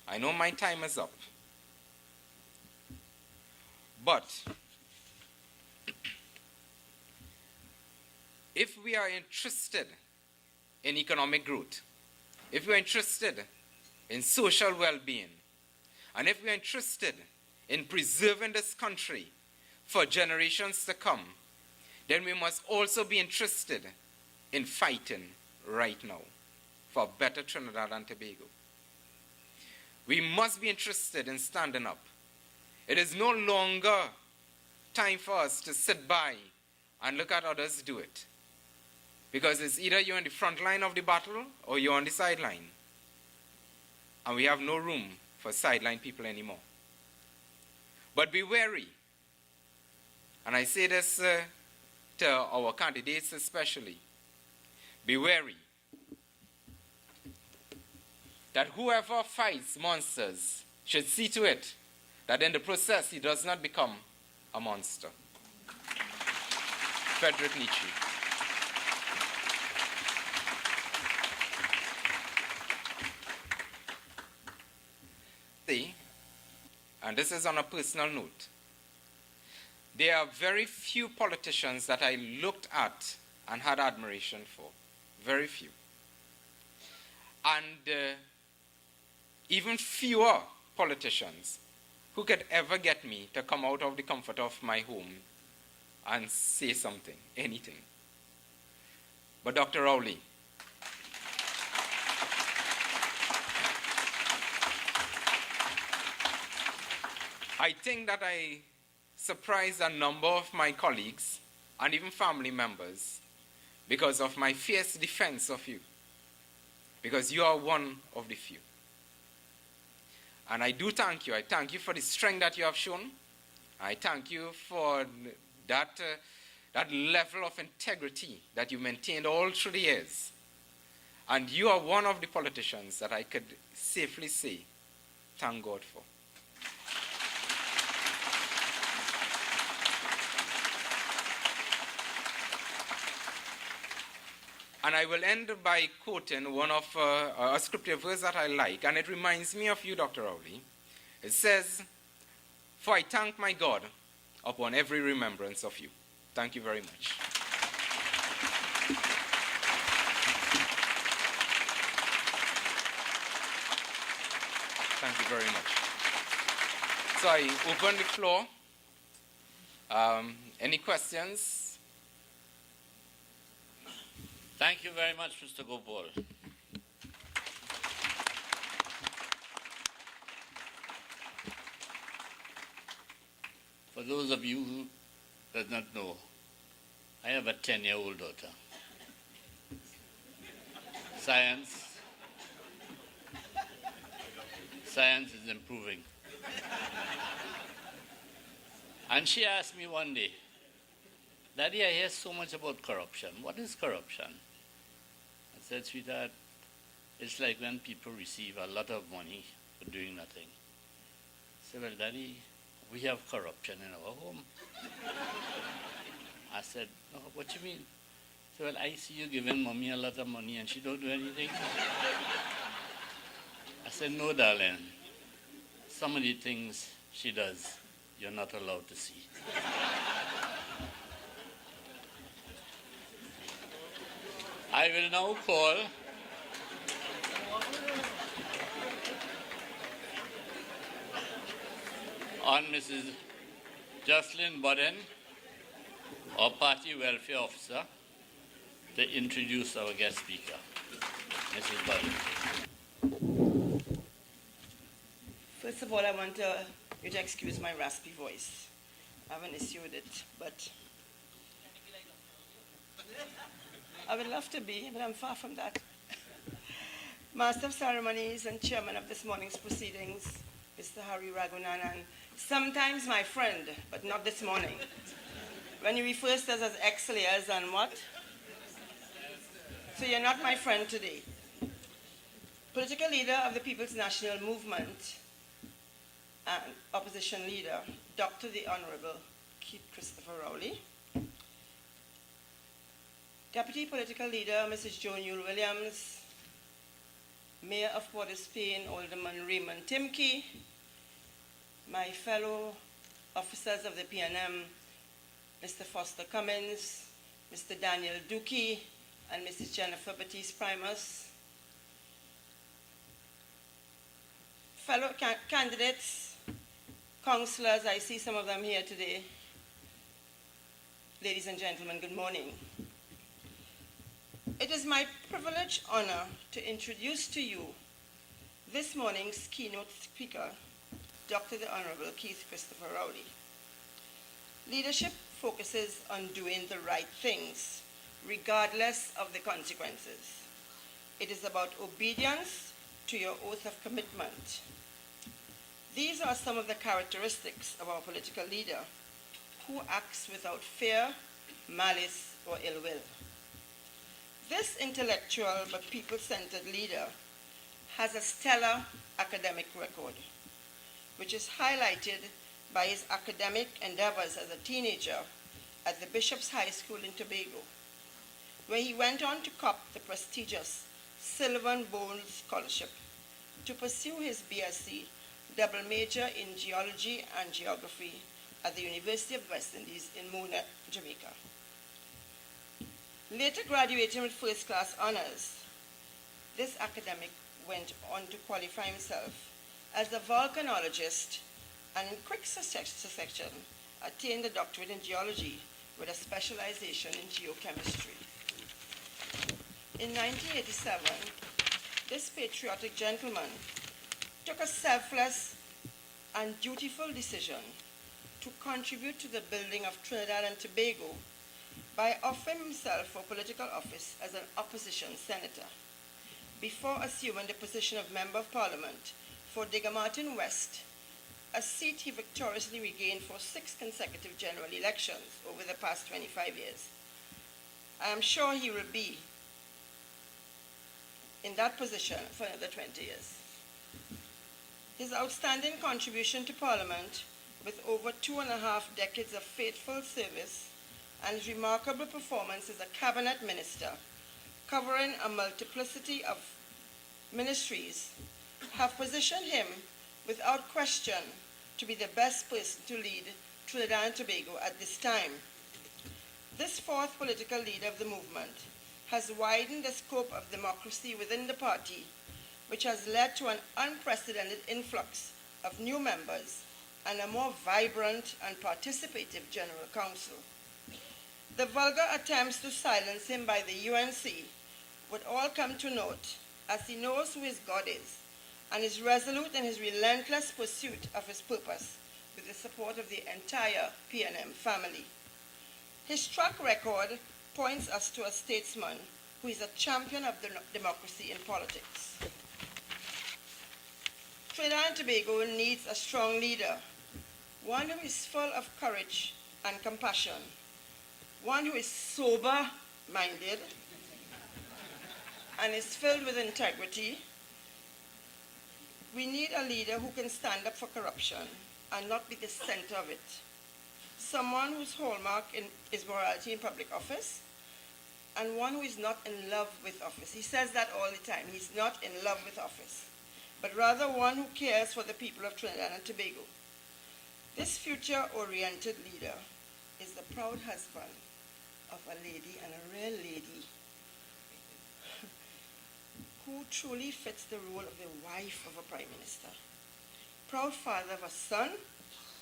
I know my time is up, but if we are interested in economic growth, if we are interested in social well-being, and if we are interested in preserving this country for generations to come, then we must also be interested in fighting right now for better Trinidad and Tobago. We must be interested in standing up. It is no longer time for us to sit by and look at others do it. Because it's either you're in the front line of the battle or you're on the sideline. And we have no room for sideline people anymore. But be wary. And I say this to our candidates especially. Be wary that whoever fights monsters should see to it that in the process he does not become a monster. Friedrich Nietzsche. And this is on a personal note, there are very few politicians that I looked at and had admiration for. Very few. And even fewer politicians who could ever get me to come out of the comfort of my home and say something, anything. But Dr. Rowley, I think that I surprised a number of my colleagues and even family members because of my fierce defense of you. Because you are one of the few. And I do thank you. I thank you for the strength that you have shown. I thank you for that level of integrity that you maintained all through the years. And you are one of the politicians that I could safely say, thank God for. And I will end by quoting one of a scripture verse that I like, and it reminds me of you, Dr. Rowley. It says, "For I thank my God upon every remembrance of you." Thank you very much. Thank you very much. So I open the floor. Any questions? Thank you very much, Mr. Gopal. For those of you who does not know, I have a 10-year-old daughter. Science is improving. And she asked me one day, "Daddy, I hear so much about corruption. What is corruption?" I said, "Sweetheart, it's like when people receive a lot of money for doing nothing." I said, "Well, Daddy, we have corruption in our home." I said, "No, what you mean?" He said, "Well, I see you giving Mommy a lot of money and she don't do anything." I said, "No, darling. Some of the things she does, you're not allowed to see." I will now call on Mrs. Jocelyn Bodden, our Party Welfare Officer, to introduce our guest speaker. Mrs. Bodden. First of all, I want you to excuse my raspy voice. I have an issue with it, but I would love to be, but I'm far from that. Master of Ceremonies and Chairman of this morning's proceedings, Mr. Harry Raghunanan, sometimes my friend, but not this morning. when you refer to us as ex-layers and what? So you're not my friend today. Political leader of the People's National Movement and opposition leader, Dr. the Honorable Keith Christopher Rowley. Deputy political leader, Mrs. Joan Yule Williams. Mayor of Port of Spain, Alderman Raymond Timke. My fellow officers of the PNM, Mr. Foster Cummins, Mr. Daniel Dookie, and Mrs. Jennifer Batiste Primus. Fellow candidates, councillors, I see some of them here today. Ladies and gentlemen, good morning. It is my privilege, honor, to introduce to you this morning's keynote speaker, Dr. the Honorable Keith Christopher Rowley. Leadership focuses on doing the right things, regardless of the consequences. It is about obedience to your oath of commitment. These are some of the characteristics of our political leader, who acts without fear, malice, or ill will. This intellectual but people-centered leader has a stellar academic record, which is highlighted by his academic endeavors as a teenager at the Bishop's High School in Tobago, where he went on to cop the prestigious Sylvan Bowles Scholarship to pursue his BSc double major in geology and geography at the University of the West Indies in Mona, Jamaica. Later graduating with first-class honors, this academic went on to qualify himself as a volcanologist and in quick succession attained a doctorate in geology with a specialization in geochemistry. In 1987, this patriotic gentleman took a selfless and dutiful decision to contribute to the building of Trinidad and Tobago by offering himself for political office as an opposition senator, before assuming the position of Member of Parliament for Digger Martin West, a seat he victoriously regained for 6 consecutive general elections over the past 25 years. I am sure he will be in that position for another 20 years. His outstanding contribution to Parliament, with over 2.5 decades of faithful service, and his remarkable performance as a cabinet minister, covering a multiplicity of ministries, have positioned him without question to be the best person to lead Trinidad and Tobago at this time. This fourth political leader of the movement has widened the scope of democracy within the party, which has led to an unprecedented influx of new members and a more vibrant and participative General Council. The vulgar attempts to silence him by the UNC would all come to naught, as he knows who his God is and is resolute in his relentless pursuit of his purpose with the support of the entire PNM family. His track record points us to a statesman who is a champion of democracy in politics. Trinidad and Tobago needs a strong leader, one who is full of courage and compassion, one who is sober-minded and is filled with integrity. We need a leader who can stand up for corruption and not be the center of it. Someone whose hallmark is morality in public office, and one who is not in love with office. He says that all the time. He's not in love with office, but rather one who cares for the people of Trinidad and Tobago. This future-oriented leader is the proud husband of a lady, and a real lady, who truly fits the role of the wife of a prime minister. Proud father of a son,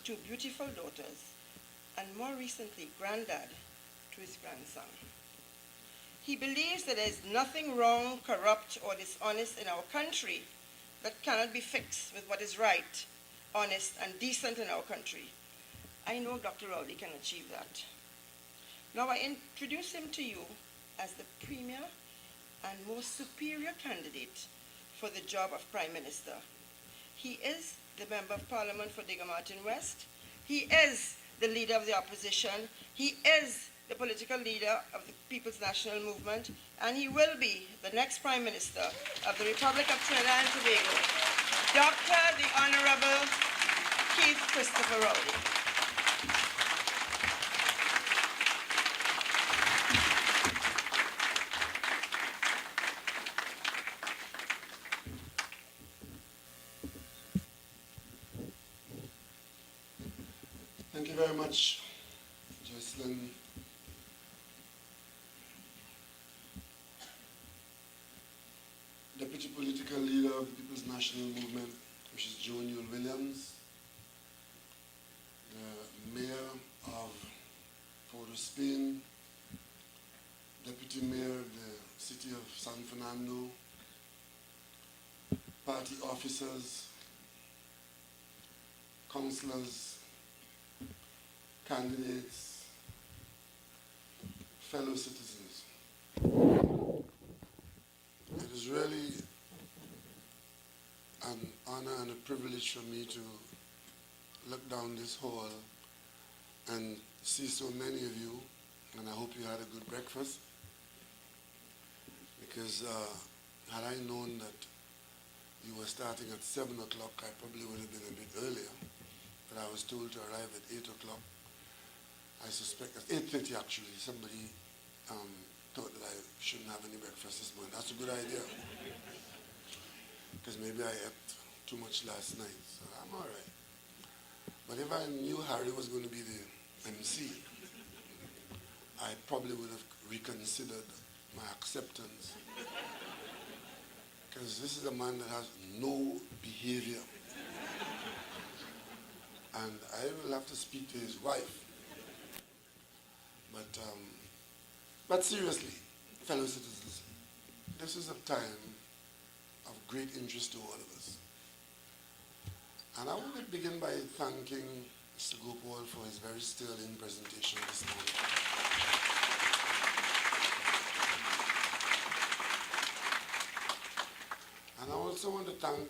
2 beautiful daughters, and more recently, granddad to his grandson. He believes that there is nothing wrong, corrupt, or dishonest in our country that cannot be fixed with what is right, honest, and decent in our country. I know Dr. Rowley can achieve that. Now I introduce him to you as the premier and most superior candidate for the job of Prime Minister. He is the Member of Parliament for Digger Martin West. He is the leader of the opposition. He is the political leader of the People's National Movement, and he will be the next Prime Minister of the Republic of Trinidad and Tobago, Dr. the Honorable Keith Christopher Rowley. Thank you very much, Jocelyn. Deputy Political Leader of the People's National Movement, Mrs. Joan Yule Williams, the Mayor of Port of Spain, Deputy Mayor of the City of San Fernando, party officers, councillors, candidates, fellow citizens. It is really an honor and a privilege for me to look down this hall and see so many of you, and I hope you had a good breakfast, because had I known that you were starting at 7 o'clock, I probably would have been a bit earlier, but I was told to arrive at 8 o'clock. I suspect at 8:30 actually, somebody thought that I shouldn't have any breakfast this morning. That's a good idea, because maybe I ate too much last night, so I'm all right. But if I knew Harry was going to be the MC, I probably would have reconsidered my acceptance, because this is a man that has no behavior, and I will have to speak to his wife. But seriously, fellow citizens, this is a time of great interest to all of us. And I want to begin by thanking Mr. Gopal for his very sterling presentation this morning. And I also want to thank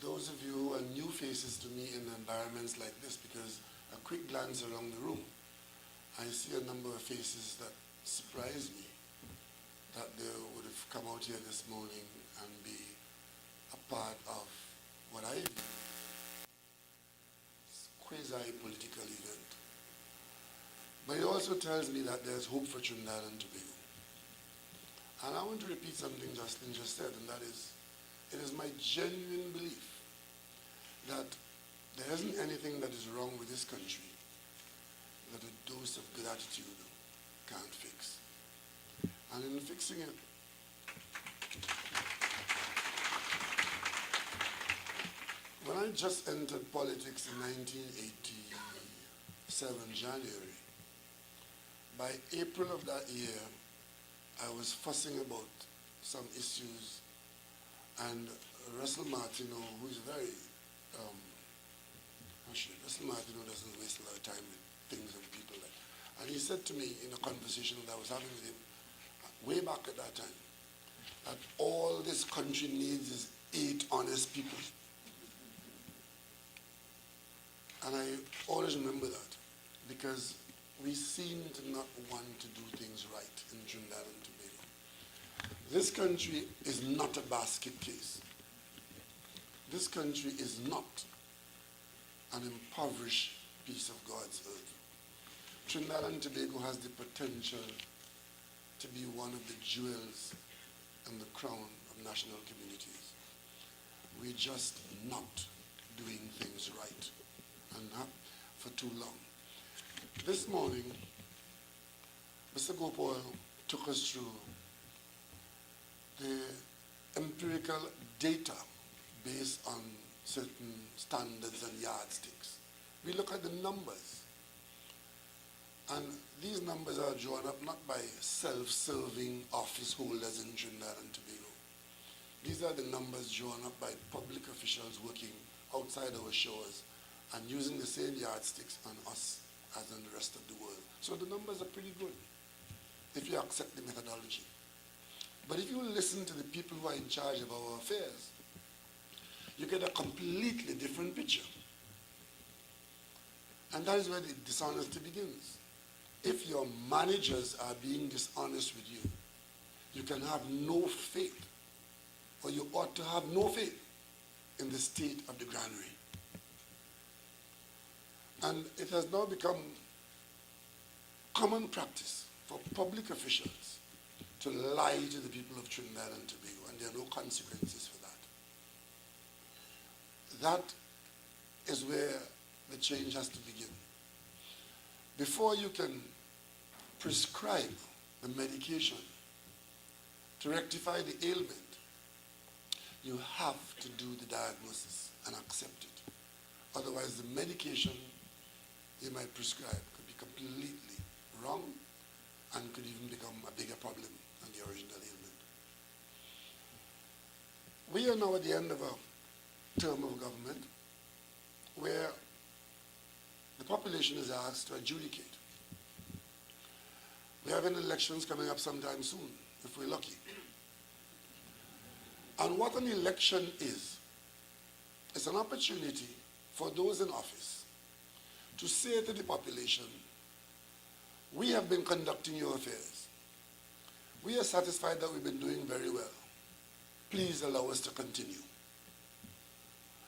those of you who are new faces to me in environments like this, because a quick glance around the room, I see a number of faces that surprise me, that they would have come out here this morning and be a part of what I view as a quasi-political event. But it also tells me that there's hope for Trinidad and Tobago. And I want to repeat something Justin just said, and that is, it is my genuine belief that there isn't anything that is wrong with this country that a dose of gratitude can't fix. And in fixing it, when I just entered politics in 1987, January, by April of that year, I was fussing about some issues, and Russell Martineau, who's very, Russell Martineau doesn't waste a lot of time with things and people like that. And he said to me in a conversation that I was having with him way back at that time, that all this country needs is 8 honest people. And I always remember that, because we seem to not want to do things right in Trinidad and Tobago. This country is not a basket case. This country is not an impoverished piece of God's earth. Trinidad and Tobago has the potential to be one of the jewels and the crown of national communities. We're just not doing things right, and not for too long. This morning, Mr. Gopal took us through the empirical data based on certain standards and yardsticks. We look at the numbers. And these numbers are drawn up not by self-serving office holders in Trinidad and Tobago. These are the numbers drawn up by public officials working outside our shores and using the same yardsticks on us as on the rest of the world. So the numbers are pretty good if you accept the methodology. But if you listen to the people who are in charge of our affairs, you get a completely different picture. And that is where the dishonesty begins. If your managers are being dishonest with you, you can have no faith, or you ought to have no faith in the state of the granary. And it has now become common practice for public officials to lie to the people of Trinidad and Tobago, and there are no consequences for that. That is where the change has to begin. Before you can prescribe the medication to rectify the ailment, you have to do the diagnosis and accept it. Otherwise, the medication you might prescribe could be completely wrong and could even become a bigger problem than the original ailment. We are now at the end of a term of government where the population is asked to adjudicate. We have elections coming up sometime soon, if we're lucky. And what an election is, it's an opportunity for those in office to say to the population, we have been conducting your affairs. We are satisfied that we've been doing very well. Please allow us to continue.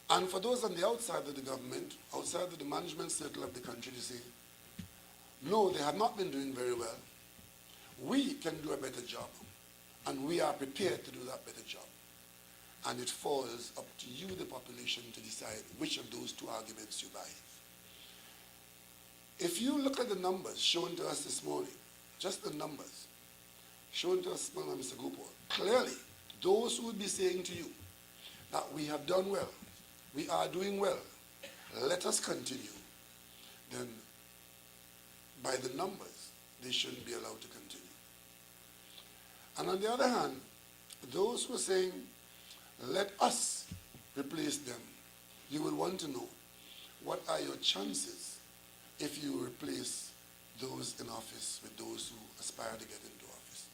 And for those on the outside of the government, outside of the management circle of the country, to say, no, they have not been doing very well. We can do a better job, and we are prepared to do that better job. And it falls up to you, the population, to decide which of those two arguments you buy. If you look at the numbers shown to us this morning, just the numbers shown to us this morning by Mr. Gopal, clearly, those who would be saying to you that we have done well, we are doing well, let us continue, then by the numbers, they shouldn't be allowed to continue. And on the other hand, those who are saying, let us replace them, you will want to know, what are your chances if you replace those in office with those who aspire to get into office?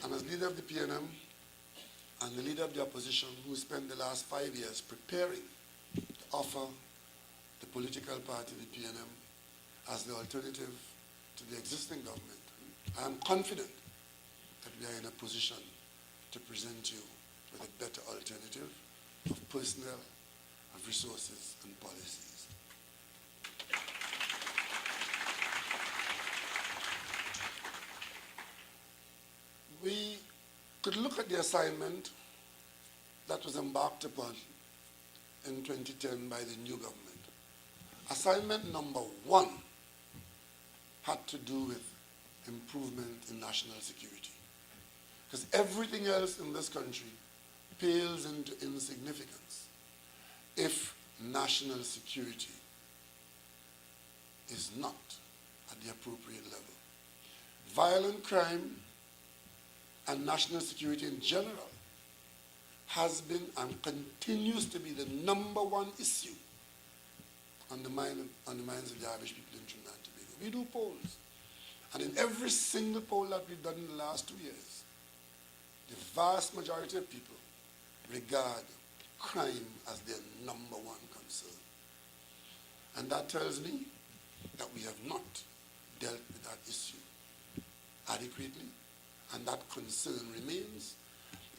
And as leader of the PNM and the leader of the opposition, who spent the last 5 years preparing to offer the political party, the PNM, as the alternative to the existing government, I am confident that we are in a position to present you with a better alternative of personnel, of resources, and policies. We could look at the assignment that was embarked upon in 2010 by the new government. Assignment number 1 had to do with improvement in national security. Because everything else in this country pales into insignificance if national security is not at the appropriate level. Violent crime and national security in general has been and continues to be the number 1 issue on the minds of the average people in Trinidad and Tobago. We do polls, and in every single poll that we've done in the last 2 years, the vast majority of people regard crime as their number 1 concern. And that tells me that we have not dealt with that issue adequately, and that concern remains,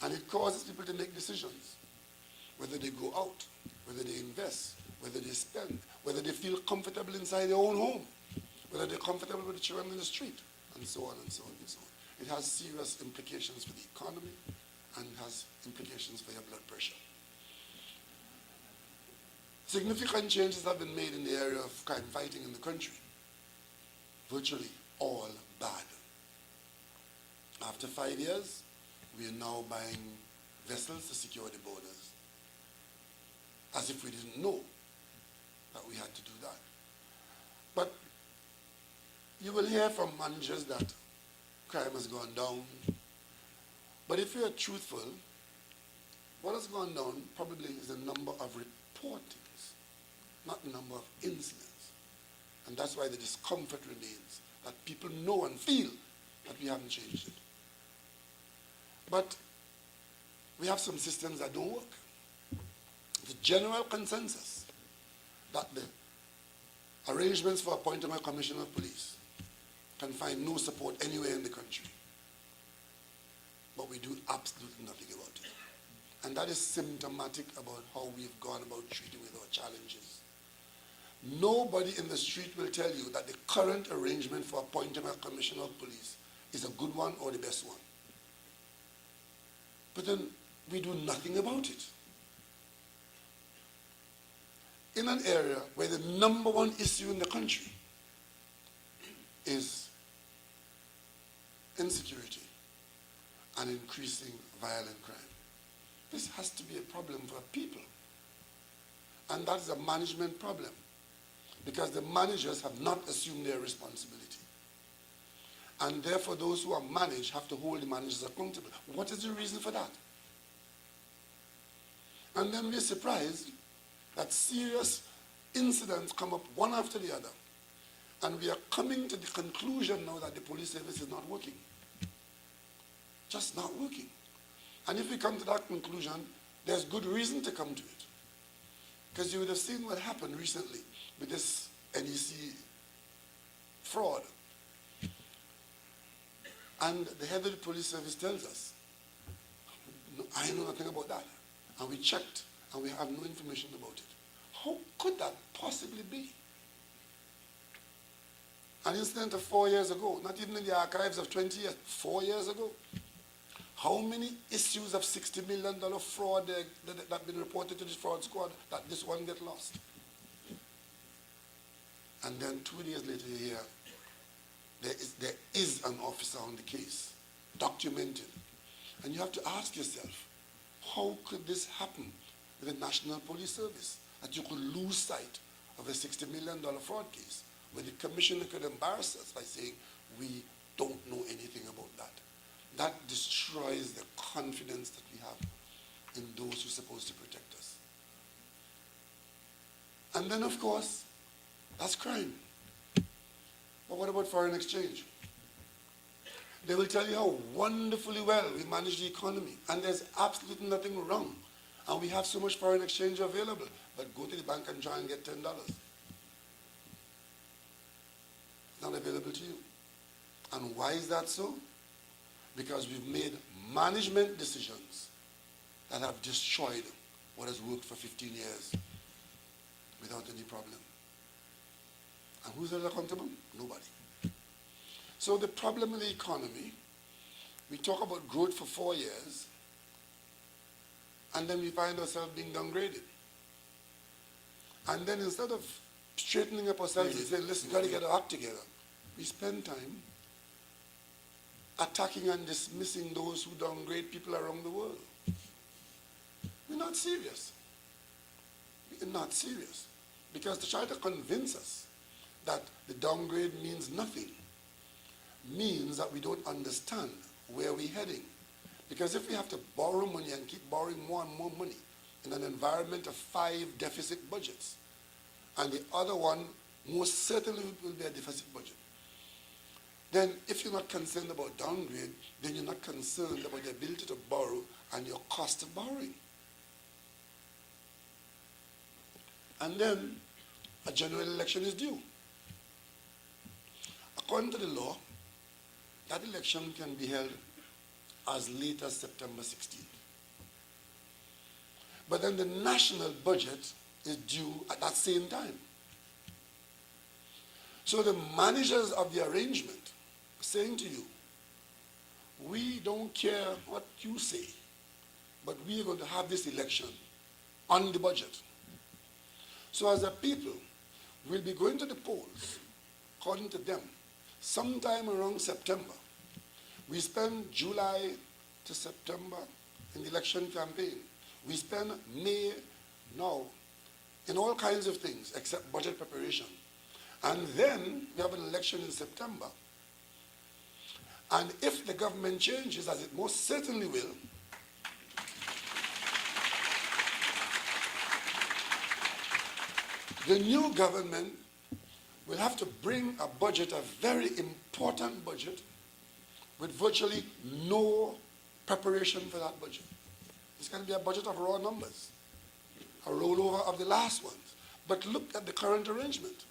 and it causes people to make decisions, whether they go out, whether they invest, whether they spend, whether they feel comfortable inside their own home, whether they're comfortable with the children in the street, and so on and so on and so on. It has serious implications for the economy and has implications for your blood pressure. Significant changes have been made in the area of crime fighting in the country. Virtually all bad. After 5 years, we are now buying vessels to secure the borders, as if we didn't know that we had to do that. But you will hear from managers that crime has gone down. But if you are truthful, what has gone down probably is the number of reportings, not the number of incidents. And that's why the discomfort remains, that people know and feel that we haven't changed it. But we have some systems that don't work. The general consensus that the arrangements for appointing a commissioner of police can find no support anywhere in the country. But we do absolutely nothing about it. And that is symptomatic about how we've gone about treating with our challenges. Nobody in the street will tell you that the current arrangement for appointing a commissioner of police is a good one or the best one. But then we do nothing about it. In an area where the number one issue in the country is insecurity and increasing violent crime. This has to be a problem for people. And that is a management problem, because the managers have not assumed their responsibility. And therefore those who are managed have to hold the managers accountable. What is the reason for that? And then we're surprised that serious incidents come up one after the other. And we are coming to the conclusion now that the police service is not working. Just not working. And if we come to that conclusion, there's good reason to come to it. Because you would have seen what happened recently with this NEC fraud. And the head of the police service tells us, no, I know nothing about that. And we checked, and we have no information about it. How could that possibly be? An incident of 4 years ago, not even in the archives of 20 years, 4 years ago. How many issues of $60 million fraud that have been reported to this fraud squad that this one get lost? And then 2 days later you hear there is an officer on the case, documented. And you have to ask yourself, how could this happen with the National Police Service? That you could lose sight of a $60 million fraud case, where the commissioner could embarrass us by saying, we don't know anything about that. That destroys the confidence that we have in those who are supposed to protect us. And then, of course, that's crime. But what about foreign exchange? They will tell you how wonderfully well we manage the economy, and there's absolutely nothing wrong. And we have so much foreign exchange available, but go to the bank and try and get $10. It's not available to you. And why is that so? Because we've made management decisions that have destroyed what has worked for 15 years without any problem. And who's held accountable? Nobody. So the problem in the economy, we talk about growth for 4 years, and then we find ourselves being downgraded. And then instead of straightening up ourselves and saying, listen, we've got to get our act together, we spend time attacking and dismissing those who downgrade people around the world. We're not serious. We're not serious. Because to try to convince us that the downgrade means nothing means that we don't understand where we're heading. Because if we have to borrow money and keep borrowing more and more money in an environment of 5 deficit budgets, and the other one most certainly will be a deficit budget, then if you're not concerned about downgrade, then you're not concerned about the ability to borrow and your cost of borrowing. And then a general election is due. According to the law, that election can be held as late as September 16th. But then the national budget is due at that same time. So the managers of the arrangement are saying to you, we don't care what you say, but we are going to have this election on the budget. So as a people, we'll be going to the polls, according to them, sometime around September. We spend July to September in the election campaign. We spend May now in all kinds of things except budget preparation. And then we have an election in September. And if the government changes, as it most certainly will, the new government will have to bring a budget, a very important budget, with virtually no preparation for that budget. It's going to be a budget of raw numbers, a rollover of the last ones. But look at the current arrangement.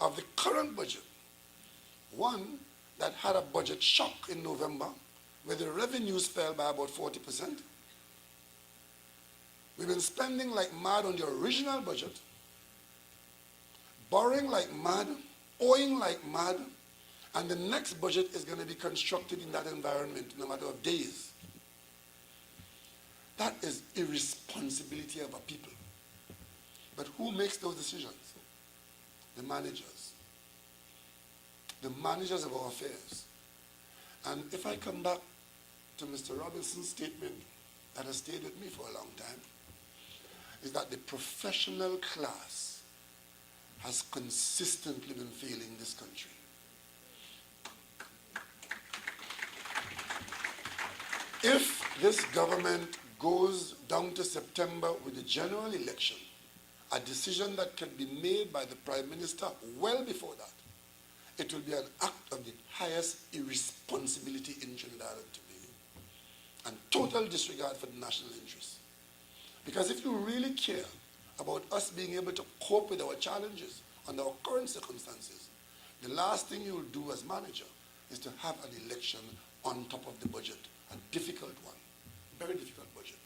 of the current budget, one that had a budget shock in November, where the revenues fell by about 40%. We've been spending like mad on the original budget, borrowing like mad, owing like mad, and the next budget is going to be constructed in that environment in a matter of days. That is irresponsibility of our people. But who makes those decisions? The managers. The managers of our affairs. And if I come back to Mr. Robinson's statement that has stayed with me for a long time, is that the professional class has consistently been failing this country. If this government goes down to September with the general election, a decision that can be made by the Prime Minister well before that, it will be an act of the highest irresponsibility in Trinidad and Tobago and total disregard for the national interest. Because if you really care about us being able to cope with our challenges under our current circumstances, the last thing you will do as manager is to have an election on top of the budget, a difficult one, very difficult budget.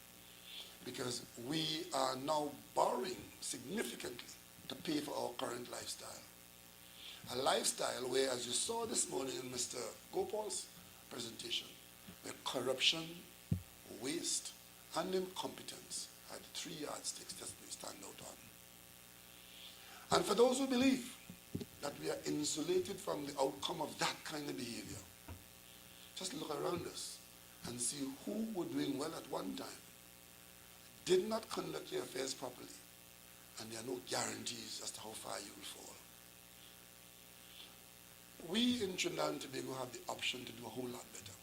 Because we are now borrowing significantly to pay for our current lifestyle. A lifestyle where, as you saw this morning in Mr. Gopal's presentation, where corruption, waste, and incompetence are the three yardsticks that we stand out on. And for those who believe that we are insulated from the outcome of that kind of behavior, just look around us and see who were doing well at one time, did not conduct their affairs properly, and there are no guarantees as to how far you will fall. We in Trinidad and Tobago have the option to do a whole lot better.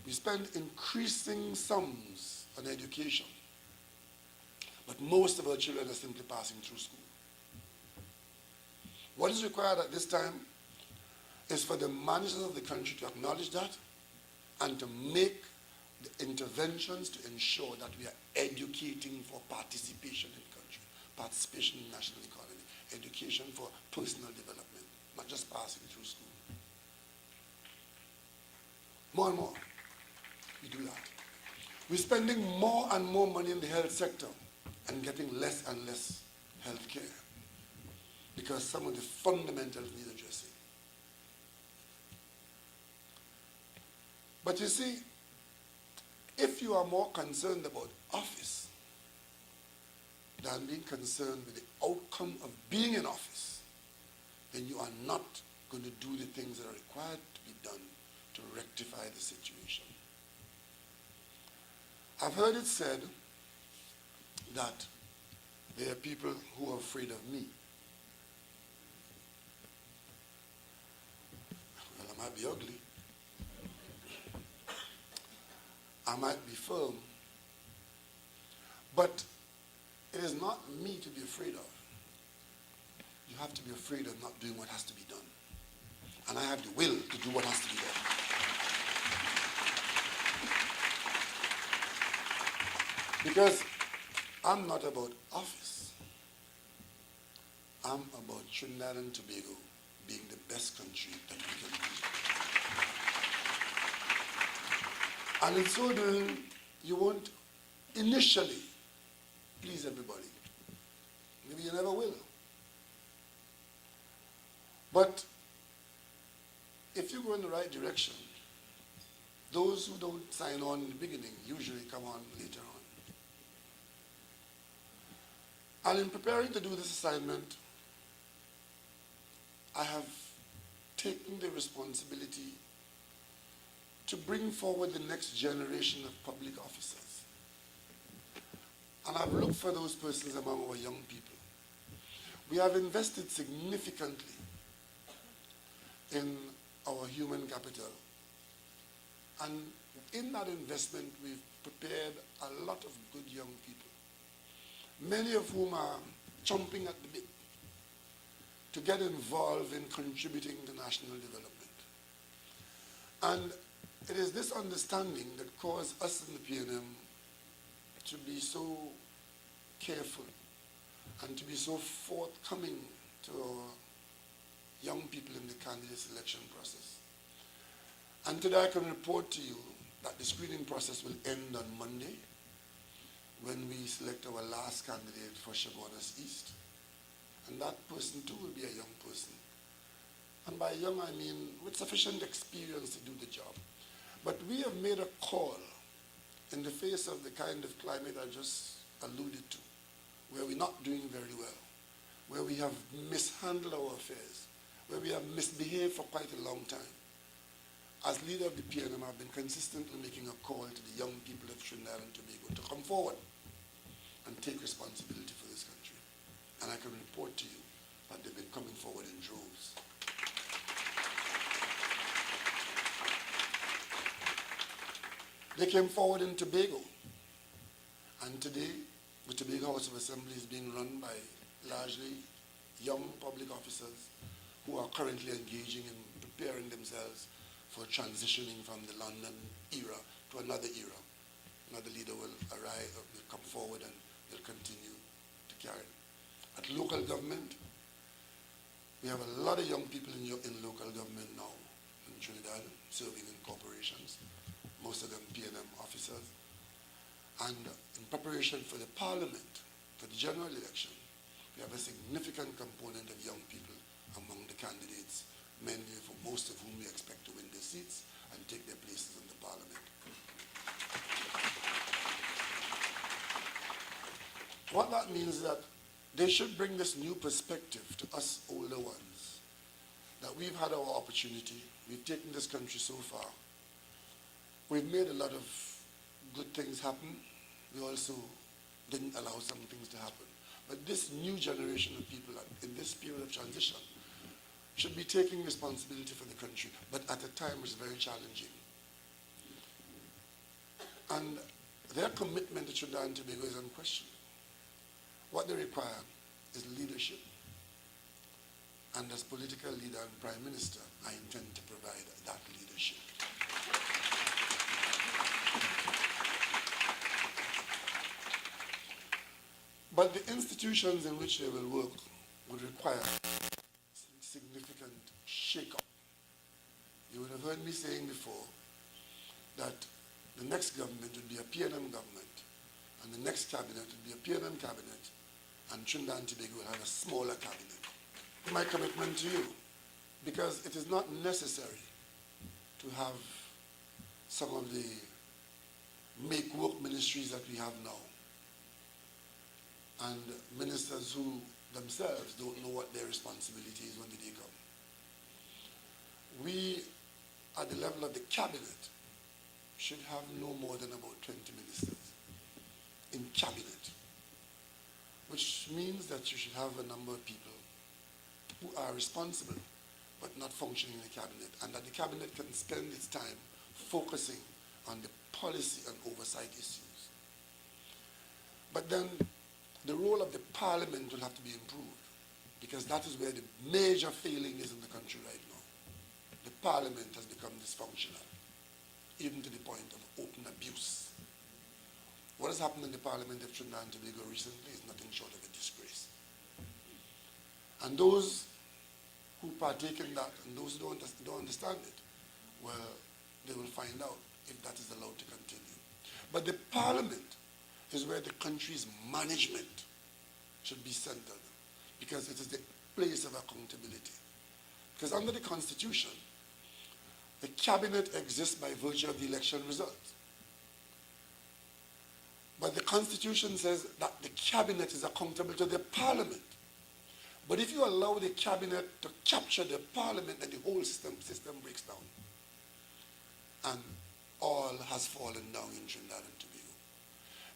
We spend increasing sums on education, but most of our children are simply passing through school. What is required at this time is for the managers of the country to acknowledge that and to make the interventions to ensure that we are educating for participation in the country, participation in the national economy, education for personal development, not just passing through school. More and more, we do that. We're spending more and more money in the health sector and getting less and less health care because some of the fundamentals need addressing. But you see, if you are more concerned about office than being concerned with the outcome of being in office, then you are not going to do the things that are required to be done to rectify the situation. I've heard it said that there are people who are afraid of me. Well, I might be ugly. I might be firm, but it is not me to be afraid of. You have to be afraid of not doing what has to be done. And I have the will to do what has to be done. Because I'm not about office. I'm about Trinidad and Tobago being the best country that we can be. And in so doing, you won't initially please everybody. Maybe you never will. But if you go in the right direction, those who don't sign on in the beginning usually come on later on. And in preparing to do this assignment, I have taken the responsibility to bring forward the next generation of public officers. And I've looked for those persons among our young people. We have invested significantly in our human capital. And in that investment, we've prepared a lot of good young people, many of whom are chomping at the bit to get involved in contributing to national development. And it is this understanding that caused us in the PNM to be so careful and to be so forthcoming to our young people in the candidate selection process. And today I can report to you that the screening process will end on Monday when we select our last candidate for Chaguanas East. And that person too will be a young person. And by young I mean with sufficient experience to do the job. But we have made a call in the face of the kind of climate I just alluded to, where we're not doing very well, where we have mishandled our affairs, where we have misbehaved for quite a long time. As leader of the PNM, I've been consistently making a call to the young people of Trinidad and Tobago to come forward and take responsibility for this country. And I can report to you that they've been coming forward in droves. They came forward in Tobago. And today, the Tobago House of Assembly is being run by largely young public officers who are currently engaging in preparing themselves for transitioning from the London era to another era. Another leader will arrive, will come forward, and they'll continue to carry it. At local government, we have a lot of young people in local government now in Trinidad serving in corporations, most of them PNM officers. And in preparation for the parliament, for the general election, we have a significant component of young people among the candidates, most of whom we expect to win their seats and take their places in the parliament. What that means is that they should bring this new perspective to us older ones, that we've had our opportunity, we've taken this country so far, we've made a lot of good things happen, we also didn't allow some things to happen. But this new generation of people in this period of transition should be taking responsibility for the country, but at a time which is very challenging. And their commitment to Trinidad and Tobago is unquestioned. What they require is leadership. And as political leader and prime minister, I intend to provide that leadership. But the institutions in which they will work would require significant shake-up. You would have heard me saying before that the next government would be a PNM government, and the next cabinet would be a PNM cabinet, and Trinidad and Tobago will have a smaller cabinet. My commitment to you, because it is not necessary to have some of the make-work ministries that we have now, and ministers who themselves don't know what their responsibility is when they come. We, at the level of the cabinet, should have no more than about 20 ministers in cabinet, which means that you should have a number of people who are responsible but not functioning in the cabinet, and that the cabinet can spend its time focusing on the policy and oversight issues. But then the role of the parliament will have to be improved, because that is where the major failing is in the country right now. The parliament has become dysfunctional, even to the point of open abuse. What has happened in the parliament of Trinidad and Tobago recently is nothing short of a disgrace. And those who partake in that and those who don't understand it, well, they will find out if that is allowed to continue. But the parliament is where the country's management should be centered, because it is the place of accountability. Because under the Constitution, the cabinet exists by virtue of the election results. But the Constitution says that the cabinet is accountable to the parliament. But if you allow the cabinet to capture the parliament, then the whole system breaks down. And all has fallen down in Trinidad and Tobago.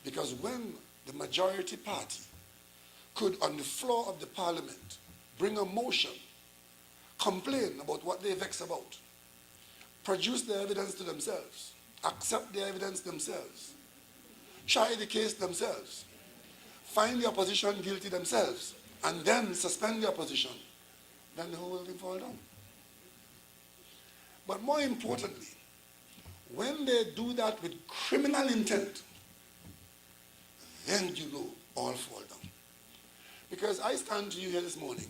Because when the majority party could, on the floor of the parliament, bring a motion, complain about what they vex about, produce the evidence to themselves, accept the evidence themselves, try the case themselves, find the opposition guilty themselves, and then suspend the opposition, then the whole thing falls down. But more importantly, when they do that with criminal intent, then you know all fall down. Because I stand to you here this morning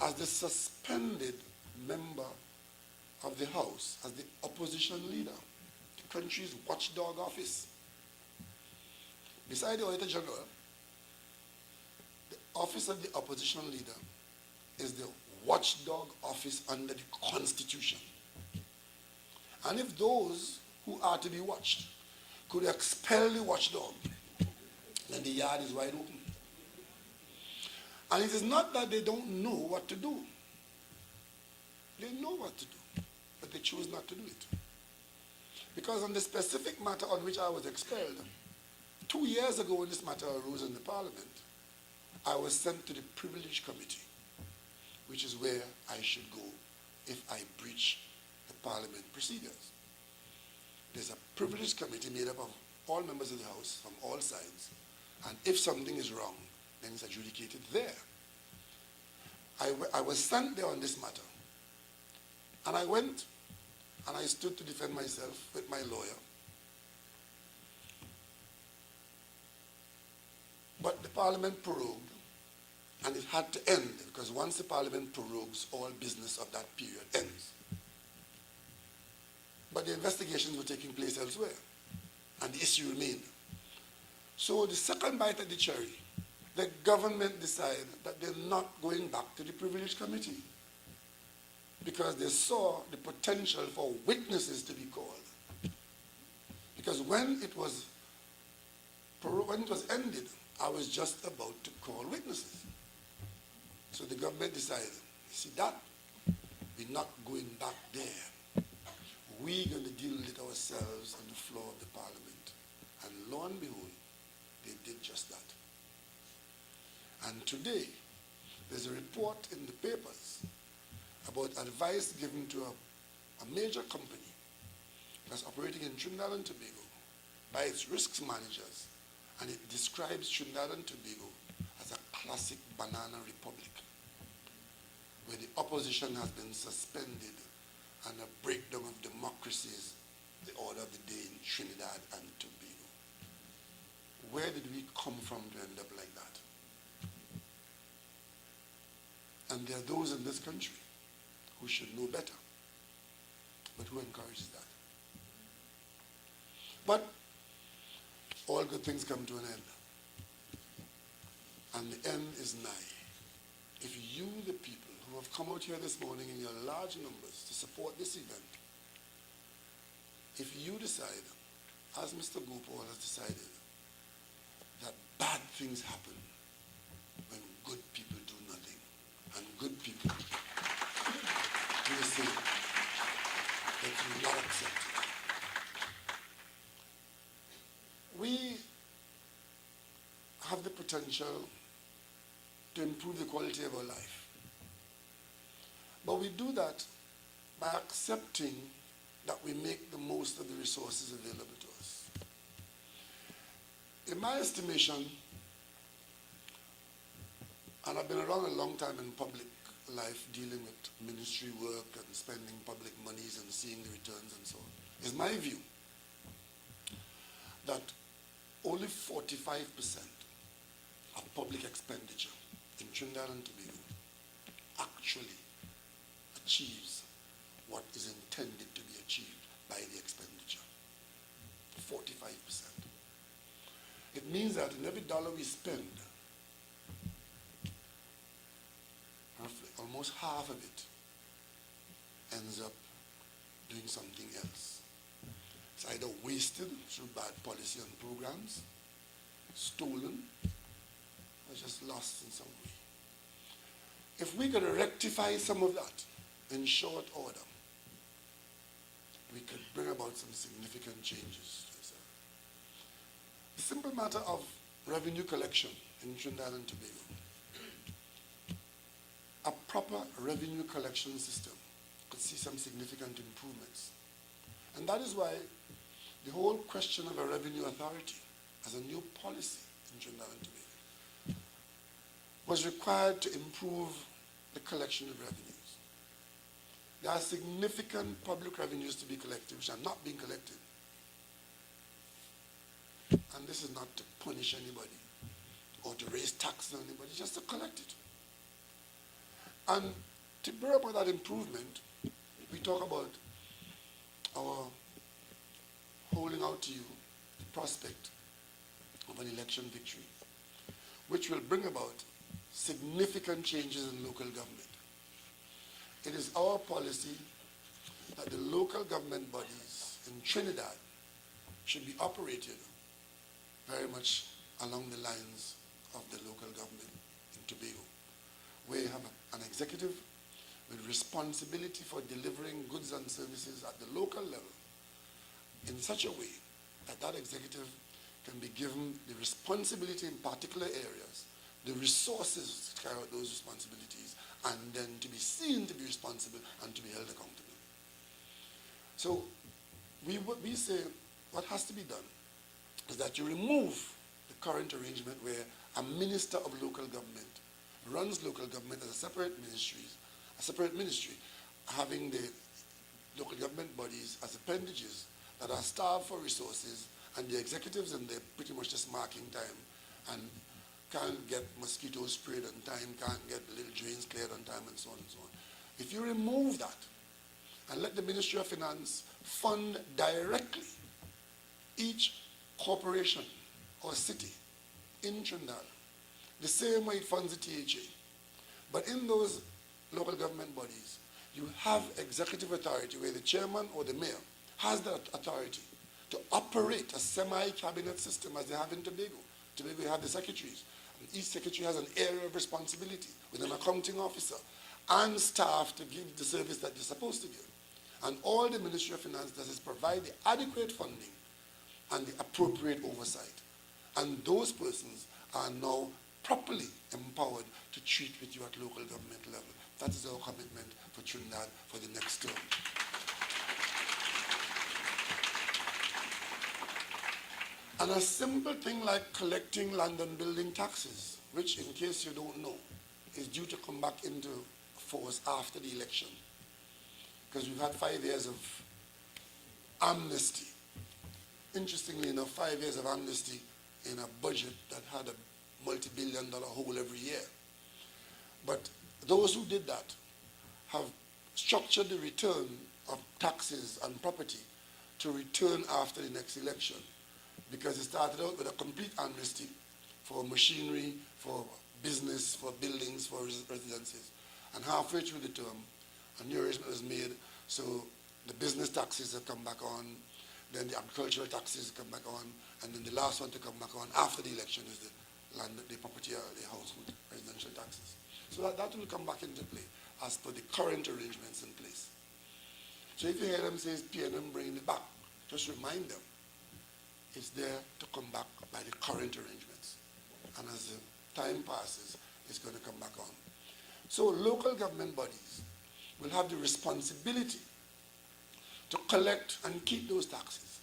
as the suspended member of the House, as the opposition leader, the country's watchdog office. Beside the Auditor General, the office of the opposition leader is the watchdog office under the Constitution. And if those who are to be watched could expel the watchdog, then the yard is wide open. And it is not that they don't know what to do. They know what to do, but they choose not to do it. Because on the specific matter on which I was expelled, 2 years ago when this matter arose in the Parliament, I was sent to the Privilege Committee, which is where I should go if I breach the Parliament procedures. There's a Privilege Committee made up of all members of the House from all sides, and if something is wrong, then it's adjudicated there. I was sent there on this matter, and I went and I stood to defend myself with my lawyer. But the Parliament prorogued, and it had to end, because once the Parliament prorogues, all business of that period ends. But the investigations were taking place elsewhere, and the issue remained. So the second bite at the cherry, the government decided that they're not going back to the Privilege Committee because they saw the potential for witnesses to be called. Because when it was ended, I was just about to call witnesses. So the government decided, you see that, we're not going back there. We're going to deal with it ourselves on the floor of the Parliament. And lo and behold, they did just that. And today, there's a report in the papers about advice given to a major company that's operating in Trinidad and Tobago by its risks managers, and it describes Trinidad and Tobago as a classic banana republic, where the opposition has been suspended and a breakdown of democracy is the order of the day in Trinidad and Tobago. Where did we come from to end up like that? And there are those in this country who should know better, but who encourages that? But all good things come to an end, and the end is nigh. If you, the people who have come out here this morning in your large numbers to support this event, if you decide, as Mr. Gopal has decided, that bad things happen when good people do nothing, and good people do the same, that you will not accept it. We have the potential to improve the quality of our life. But we do that by accepting that we make the most of the resources available to us. In my estimation, and I've been around a long time in public life dealing with ministry work and spending public monies and seeing the returns and so on, is my view that only 45% of public expenditure in Trinidad and Tobago actually achieves what is intended to be achieved by the expenditure. 45%. It means that in every dollar we spend, roughly almost half of it ends up doing something else. It's either wasted through bad policy and programs, stolen, or just lost in some way. If we could rectify some of that in short order, we could bring about some significant changes. The simple matter of revenue collection in Trinidad and Tobago. A proper revenue collection system could see some significant improvements. And that is why the whole question of a revenue authority as a new policy in Trinidad and Tobago was required to improve the collection of revenues. There are significant public revenues to be collected which are not being collected. And this is not to punish anybody or to raise taxes on anybody, just to collect it. And to bring about that improvement, we talk about our holding out to you the prospect of an election victory, which will bring about significant changes in local government. It is our policy that the local government bodies in Trinidad should be operated very much along the lines of the local government in Tobago, where you have an executive with responsibility for delivering goods and services at the local level in such a way that that executive can be given the responsibility in particular areas, the resources to carry out those responsibilities, and then to be seen to be responsible and to be held accountable. So we say what has to be done is that you remove the current arrangement where a minister of local government runs local government as a separate ministry, having the local government bodies as appendages that are starved for resources, and the executives in there pretty much just marking time and can't get mosquitoes sprayed on time, can't get little drains cleared on time, and so on and so on. If you remove that and let the Ministry of Finance fund directly each corporation or city in Trinidad, the same way it funds the THA, but in those local government bodies, you have executive authority where the chairman or the mayor has that authority to operate a semi-cabinet system as they have in Tobago. Tobago, you have the secretaries. And each secretary has an area of responsibility with an accounting officer and staff to give the service that they're supposed to give. And all the Ministry of Finance does is provide the adequate funding and the appropriate oversight. And those persons are now properly empowered to treat with you at local government level. That is our commitment for Trinidad for the next term. And a simple thing like collecting land and building taxes, which, in case you don't know, is due to come back into force after the election. Because we've had 5 years of amnesty. Interestingly enough, 5 years of amnesty in a budget that had a multi-billion-dollar hole every year. But those who did that have structured the return of taxes and property to return after the next election, because it started out with a complete amnesty for machinery, for business, for buildings, for residences. And halfway through the term, a new arrangement was made, so the business taxes have come back on, then the agricultural taxes come back on, and then the last one to come back on after the election is the land, the property, the household residential taxes. So that will come back into play as per the current arrangements in place. So if you hear them say PNM bringing it back, just remind them it's there to come back by the current arrangements. And as the time passes, it's going to come back on. So local government bodies will have the responsibility to collect and keep those taxes.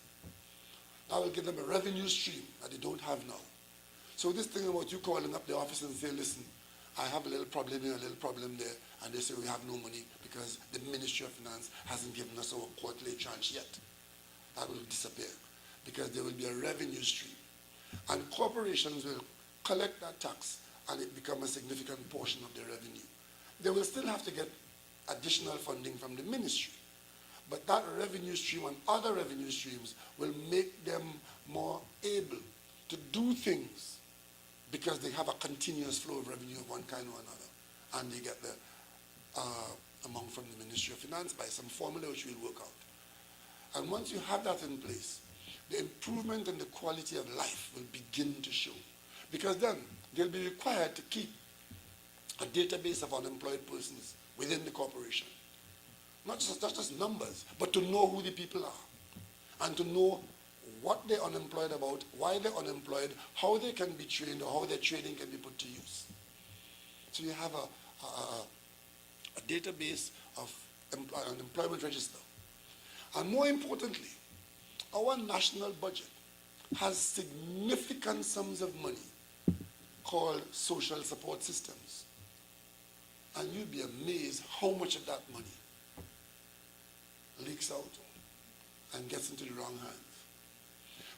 That will give them a revenue stream that they don't have now. So this thing about you calling up the office and say, listen, I have a little problem here, a little problem there, and they say we have no money because the Ministry of Finance hasn't given us our quarterly tranche yet. That will disappear because there will be a revenue stream. And corporations will collect that tax and it becomes a significant portion of their revenue. They will still have to get additional funding from the ministry, but that revenue stream and other revenue streams will make them more able to do things because they have a continuous flow of revenue of one kind or another, and they get the amount from the Ministry of Finance by some formula which will work out. And once you have that in place, the improvement in the quality of life will begin to show, because then they'll be required to keep a database of unemployed persons within the corporation. Not just numbers, but to know who the people are, and to know what they're unemployed about, why they're unemployed, how they can be trained, or how their training can be put to use. So you have a database of an employment register. And more importantly, our national budget has significant sums of money called social support systems. And you'd be amazed how much of that money leaks out and gets into the wrong hands.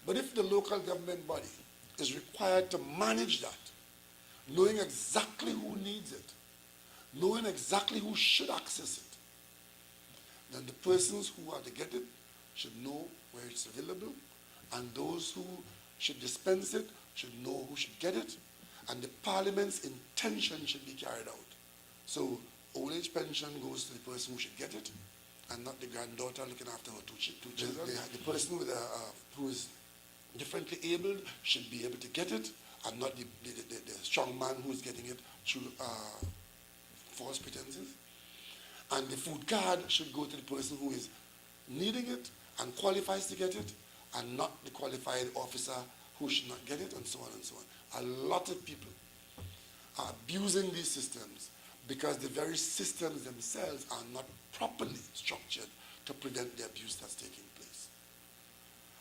But if the local government body is required to manage that, knowing exactly who needs it, knowing exactly who should access it, then the persons who are to get it should know where it's available, and those who should dispense it should know who should get it, and the Parliament's intention should be carried out. So old age pension goes to the person who should get it, and not the granddaughter looking after her two children. The person who is differently abled should be able to get it, and not the strong man who is getting it through false pretenses. And the food card should go to the person who is needing it and qualifies to get it, and not the qualified officer who should not get it, and so on and so on. A lot of people are abusing these systems because the very systems themselves are not properly structured to prevent the abuse that's taking place.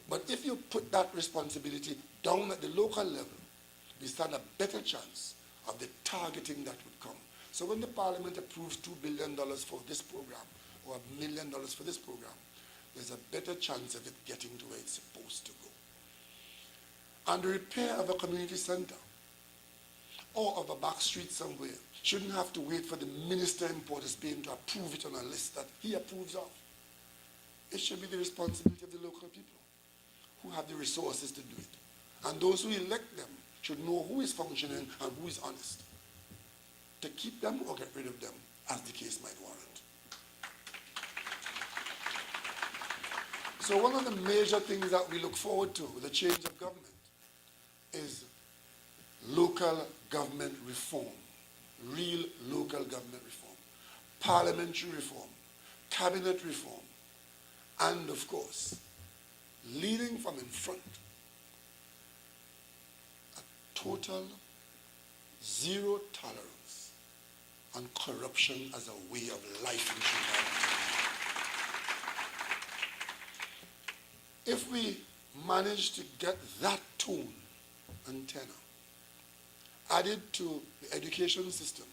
But if you put that responsibility down at the local level, we stand a better chance of the targeting that would come. So when the Parliament approves $2 billion for this program, or $1 million for this program, there's a better chance of it getting to where it's supposed to go. And the repair of a community center or of a back street somewhere shouldn't have to wait for the minister in Port of Spain to approve it on a list that he approves of. It should be the responsibility of the local people who have the resources to do it. And those who elect them should know who is functioning and who is honest, to keep them or get rid of them as the case might warrant. So one of the major things that we look forward to with the change of government is local government reform, real local government reform, parliamentary reform, cabinet reform, and of course, leading from in front, a total zero tolerance on corruption as a way of life in Trinidad. If we manage to get that tone and tenor added to the education system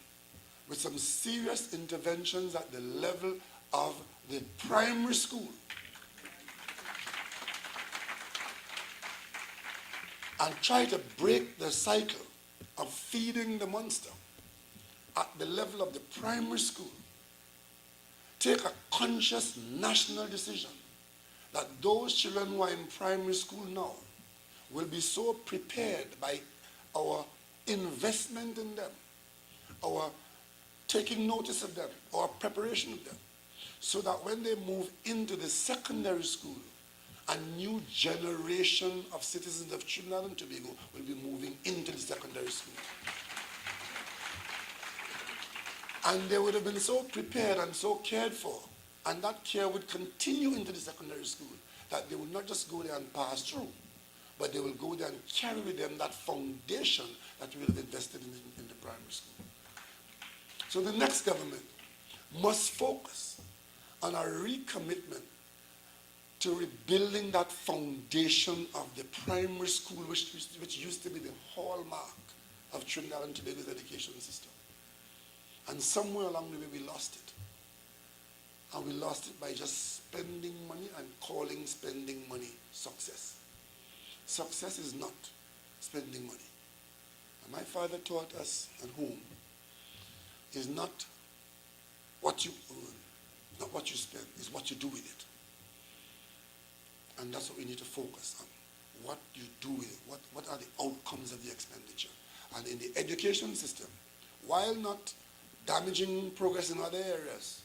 with some serious interventions at the level of the primary school, and try to break the cycle of feeding the monster at the level of the primary school, take a conscious national decision that those children who are in primary school now will be so prepared by our investment in them, our taking notice of them, our preparation of them, so that when they move into the secondary school, a new generation of citizens of Trinidad and Tobago will be moving into the secondary school. And they would have been so prepared and so cared for, and that care would continue into the secondary school, that they would not just go there and pass through, but they will go there and carry with them that foundation that we have invested in the primary school. So the next government must focus on a recommitment to rebuilding that foundation of the primary school, which used to be the hallmark of Trinidad and Tobago's education system. And somewhere along the way we lost it. And we lost it by just spending money and calling spending money success. Success is not spending money. And my father taught us at home is not what you earn, not what you spend, is what you do with it. And that's what we need to focus on. What you do with it, what are the outcomes of the expenditure. And in the education system, while not damaging progress in other areas,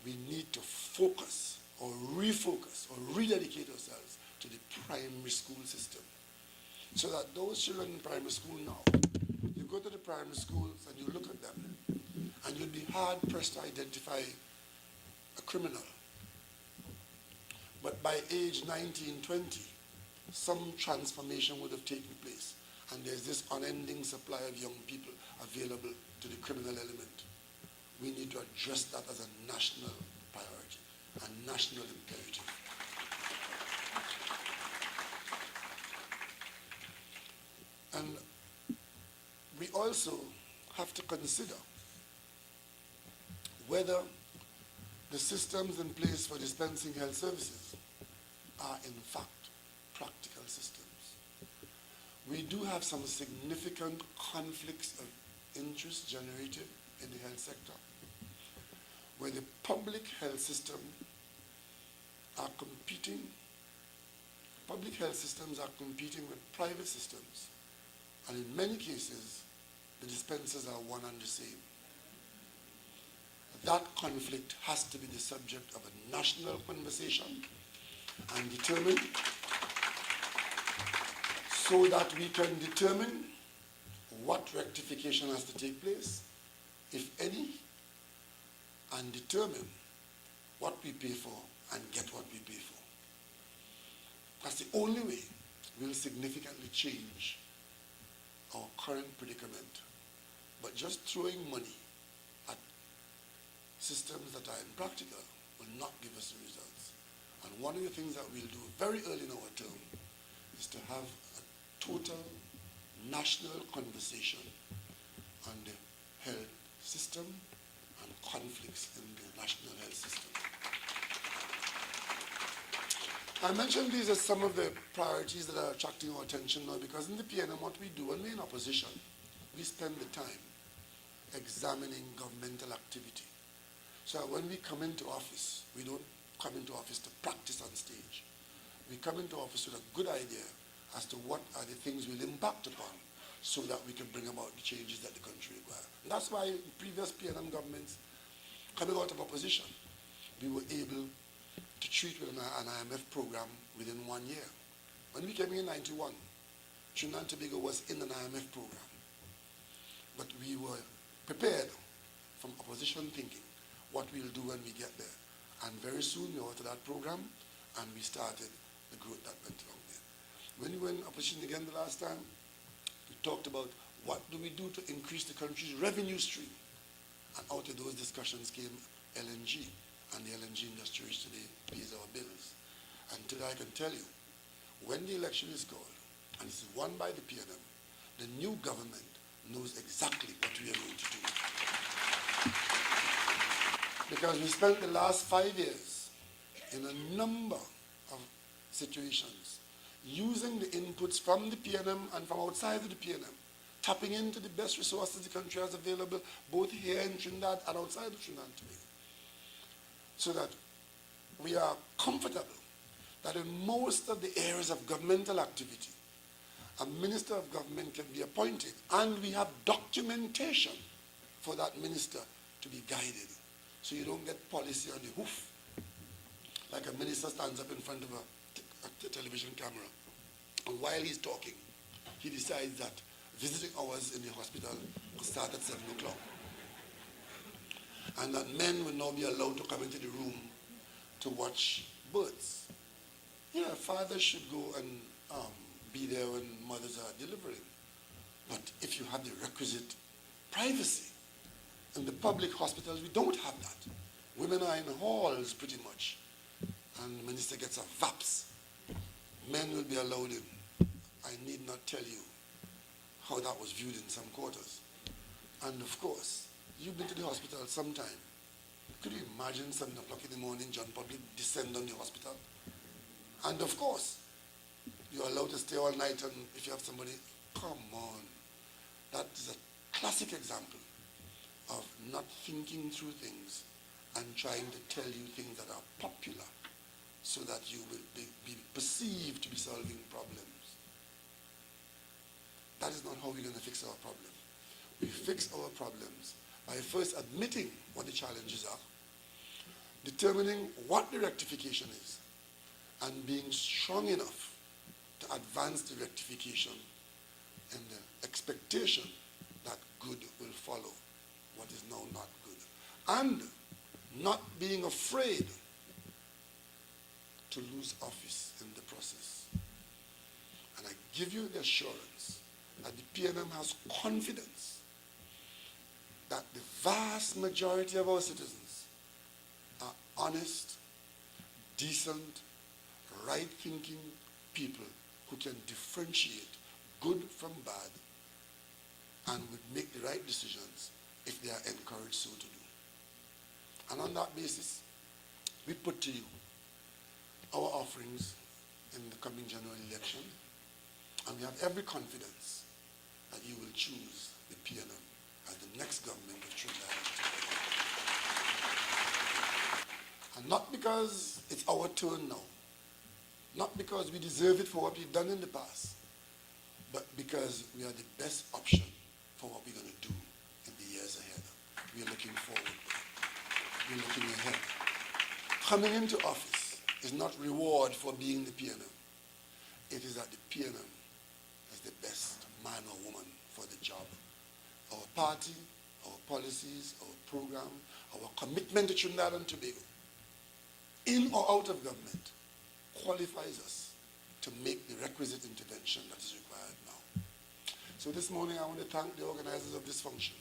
we need to focus or refocus or rededicate ourselves to the primary school system. So that those children in primary school now, you go to the primary schools and you look at them, and you'd be hard pressed to identify a criminal. But by age 19, 20, some transformation would have taken place. And there's this unending supply of young people available to the criminal element. We need to address that as a national priority, a national imperative. And we also have to consider whether the systems in place for dispensing health services are in fact practical systems. We do have some significant conflicts of interest generated in the health sector, where the public health system are competing, public health systems are competing with private systems, and in many cases, the dispensers are one and the same. That conflict has to be the subject of a national conversation and determined so that we can determine what rectification has to take place, if any, and determine what we pay for and get what we pay for. That's the only way we'll significantly change our current predicament. But just throwing money at systems that are impractical will not give us the results. And one of the things that we'll do very early in our term is to have a total national conversation on the health system and conflicts in the national health system. I mentioned these as some of the priorities that are attracting our attention now, because in the PNM, what we do when we're in opposition, we spend the time examining governmental activity. So when we come into office, we don't come into office to practice on stage. We come into office with a good idea as to what are the things we'll impact upon so that we can bring about the changes that the country requires. And that's why in previous PNM governments, coming out of opposition, we were able to treat with an IMF program within 1 year. When we came in 91, Trinidad and Tobago was in an IMF program. But we were prepared from opposition thinking what we'll do when we get there. And very soon we were out of that program and we started the growth that went along there. When we were in opposition again the last time, we talked about what do we do to increase the country's revenue stream. And out of those discussions came LNG. And the LNG industry, which today pays our bills. And today I can tell you, when the election is called, and it's won by the PNM, the new government knows exactly what we are going to do. Because we spent the last 5 years in a number of situations using the inputs from the PNM and from outside of the PNM, tapping into the best resources the country has available, both here in Trinidad and outside of Trinidad and Tobago, so that we are comfortable that in most of the areas of governmental activity, a minister of government can be appointed, and we have documentation for that minister to be guided. So you don't get policy on the hoof, like a minister stands up in front of a television camera, and while he's talking, he decides that visiting hours in the hospital will start at 7 o'clock. And that men will now be allowed to come into the room to watch birds. Yeah, fathers should go and be there when mothers are delivering. But if you have the requisite privacy, in the public hospitals, we don't have that. Women are in halls pretty much, and the minister gets a VAPS. Men will be allowed in. I need not tell you how that was viewed in some quarters. And of course, you've been to the hospital sometime. Could you imagine 7 o'clock in the morning, John Public descend on the hospital? And of course, you're allowed to stay all night, and if you have somebody, come on. That is a classic example of not thinking through things and trying to tell you things that are popular so that you will be perceived to be solving problems. That is not how we're going to fix our problem. We fix our problems by first admitting what the challenges are, determining what the rectification is, and being strong enough to advance the rectification in the expectation that good will follow what is now not good. And not being afraid to lose office in the process. And I give you the assurance that the PNM has confidence that the vast majority of our citizens are honest, decent, right-thinking people who can differentiate good from bad and would make the right decisions if they are encouraged so to do. And on that basis, we put to you our offerings in the coming general election, and we have every confidence that you will choose the PNM as the next government of Trinidad and Tobago. And not because it's our turn now, not because we deserve it for what we've done in the past, but because we are the best option for what we're going to do in the years ahead. We are looking forward. We're looking ahead. Coming into office is not reward for being the PNM. It is that the PNM is the best man or woman for the job. Our party, our policies, our program, our commitment to Trinidad and Tobago, in or out of government, qualifies us to make the requisite intervention that is required now. So this morning I want to thank the organizers of this function.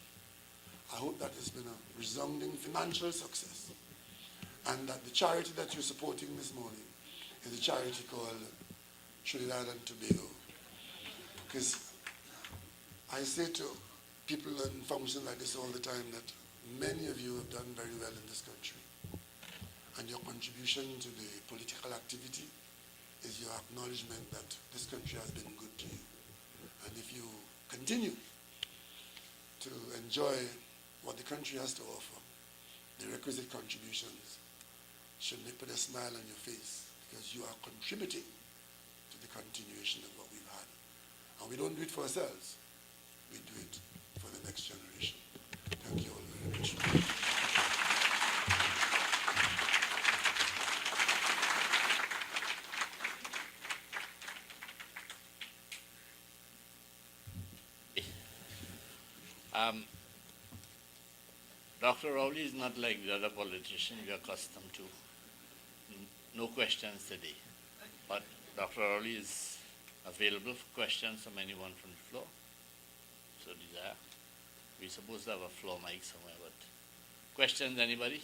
I hope that it's been a resounding financial success, and that the charity that you're supporting this morning is a charity called Trinidad and Tobago. Because I say to people in functions like this all the time that many of you have done very well in this country, and your contribution to the political activity is your acknowledgement that this country has been good to you. And if you continue to enjoy what the country has to offer, the requisite contributions should put a smile on your face, because you are contributing to the continuation of what we've had. And we don't do it for ourselves, we do it for the next generation. Thank you all very much. Dr. Rowley is not like the other politicians we're accustomed to. No questions today. But Dr. Rowley is available for questions from anyone from the floor. So desire. We're supposed to have a floor mic somewhere, but questions, anybody?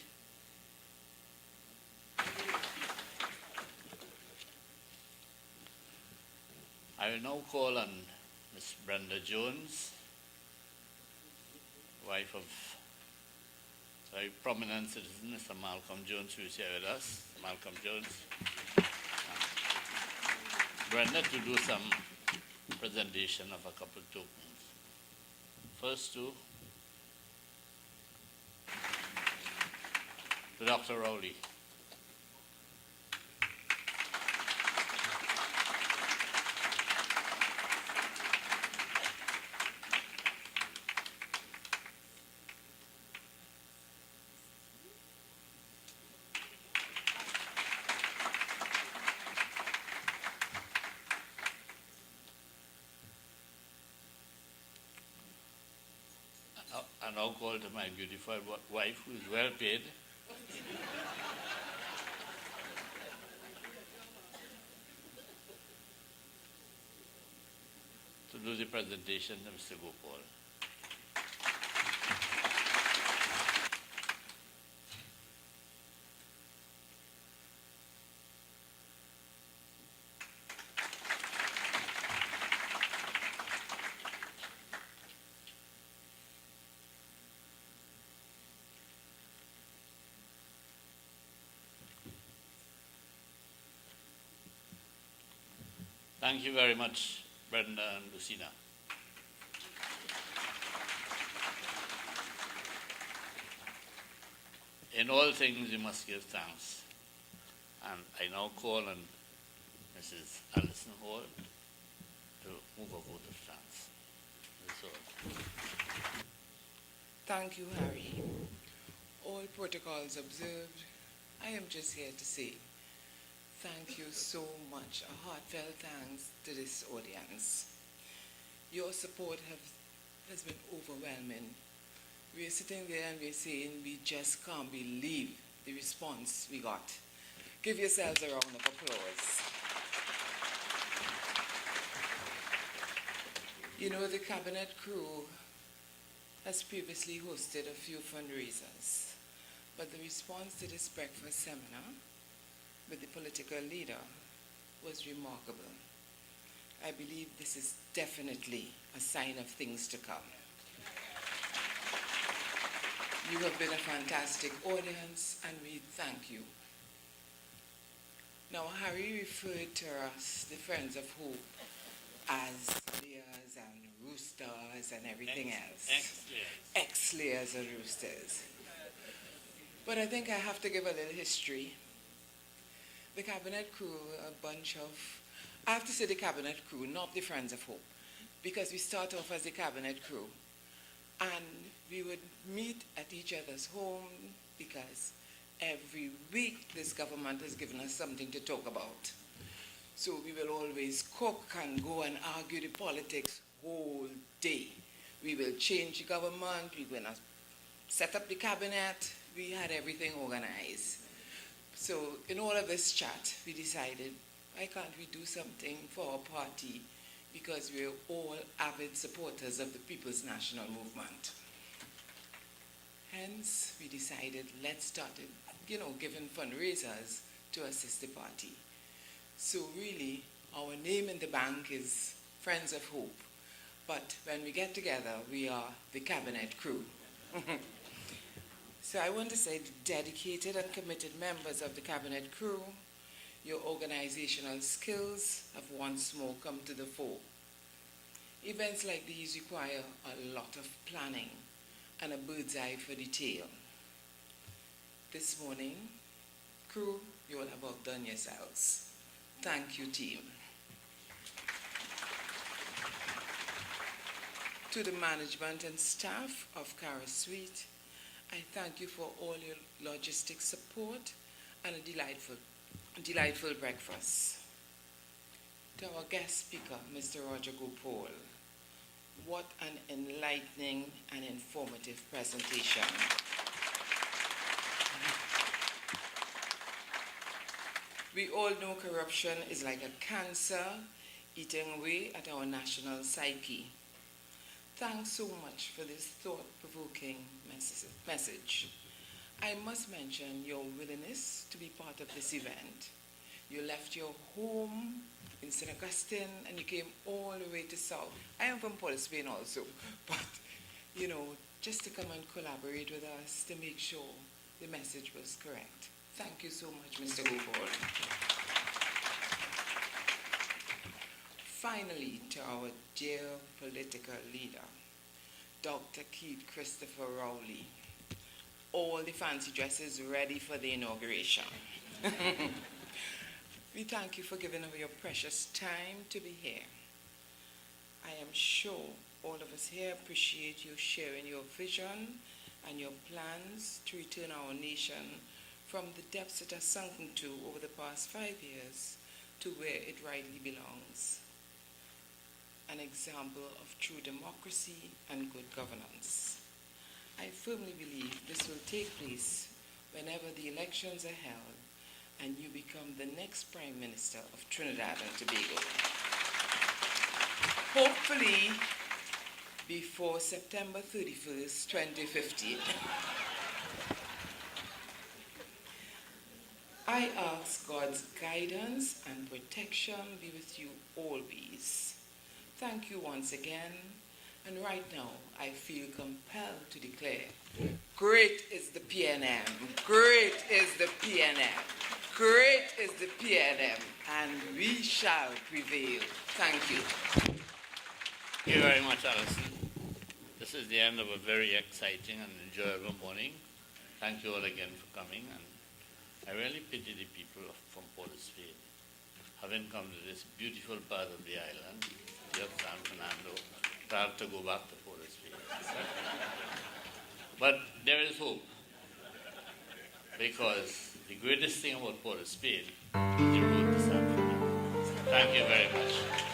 I will now call on Ms. Brenda Jones, wife of very prominent citizen, Mr. Malcolm Jones, who is here with us. Malcolm Jones. Brenda to do some presentation of a couple of tokens. First to Dr. Rowley. I now call to my beautiful wife, who is well paid. To do the presentation of Mr. Gopal. Thank you very much, Brenda and Lucina. In all things, we must give thanks. And I now call on Mrs. Alison Hall to move a vote of thanks. That's all. Thank you, Harry. All protocols observed. I am just here to say thank you so much. A heartfelt thanks to this audience. Your support has been overwhelming. We're sitting there and we're saying we just can't believe the response we got. Give yourselves a round of applause. You know, the cabinet crew has previously hosted a few fundraisers, but the response to this breakfast seminar with the political leader was remarkable. I believe this is definitely a sign of things to come. You have been a fantastic audience, and we thank you. Now, Harry referred to us, the Friends of Hope, as players and roosters and everything else. Ex-layers. Ex-layers of roosters. But I think I have to give a little history. The cabinet crew, a bunch of, I have to say the cabinet crew, not the Friends of Hope, because we start off as the cabinet crew. And we would meet at each other's home because every week this government has given us something to talk about. So we will always cook and go and argue the politics all day. We will change the government, we're going to set up the cabinet. We had everything organized. So in all of this chat, we decided, why can't we do something for our party? Because we're all avid supporters of the People's National Movement. Hence, we decided, let's start it, giving fundraisers to assist the party. So really, our name in the bank is Friends of Hope. But when we get together, we are the cabinet crew. So I want to say the dedicated and committed members of the cabinet crew, your organizational skills have once more come to the fore. Events like these require a lot of planning and a bird's eye for detail. This morning, crew, you all have outdone yourselves. Thank you, team. To the management and staff of Cara Suite, I thank you for all your logistic support and a delightful breakfast. To our guest speaker, Mr. Roger Gopal, what an enlightening and informative presentation. We all know corruption is like a cancer eating away at our national psyche. Thanks so much for this thought-provoking message. I must mention your willingness to be part of this event. You left your home in St. Augustine and you came all the way to South. I am from Port of Spain also, but just to come and collaborate with us to make sure the message was correct. Thank you so much, Mr. Gopal. Finally, to our dear political leader, Dr. Keith Christopher Rowley. All the fancy dresses ready for the inauguration. We thank you for giving up your precious time to be here. I am sure all of us here appreciate you sharing your vision and your plans to return our nation from the depths it has sunken to over the past 5 years to where it rightly belongs. An example of true democracy and good governance. I firmly believe this will take place whenever the elections are held and you become the next Prime Minister of Trinidad and Tobago. Hopefully before September 31st, 2015. I ask God's guidance and protection be with you always. Thank you once again. And right now, I feel compelled to declare, great is the PNM, great is the PNM, great is the PNM, and we shall prevail. Thank you. Thank you very much, Alison. This is the end of a very exciting and enjoyable morning. Thank you all again for coming, and I really pity the people from Port of Spain, having come to this beautiful part of the island, here San Fernando, to have to go back to Port of Spain. But there is hope, because the greatest thing about Port of Spain is the road to San Fernando. Thank you very much.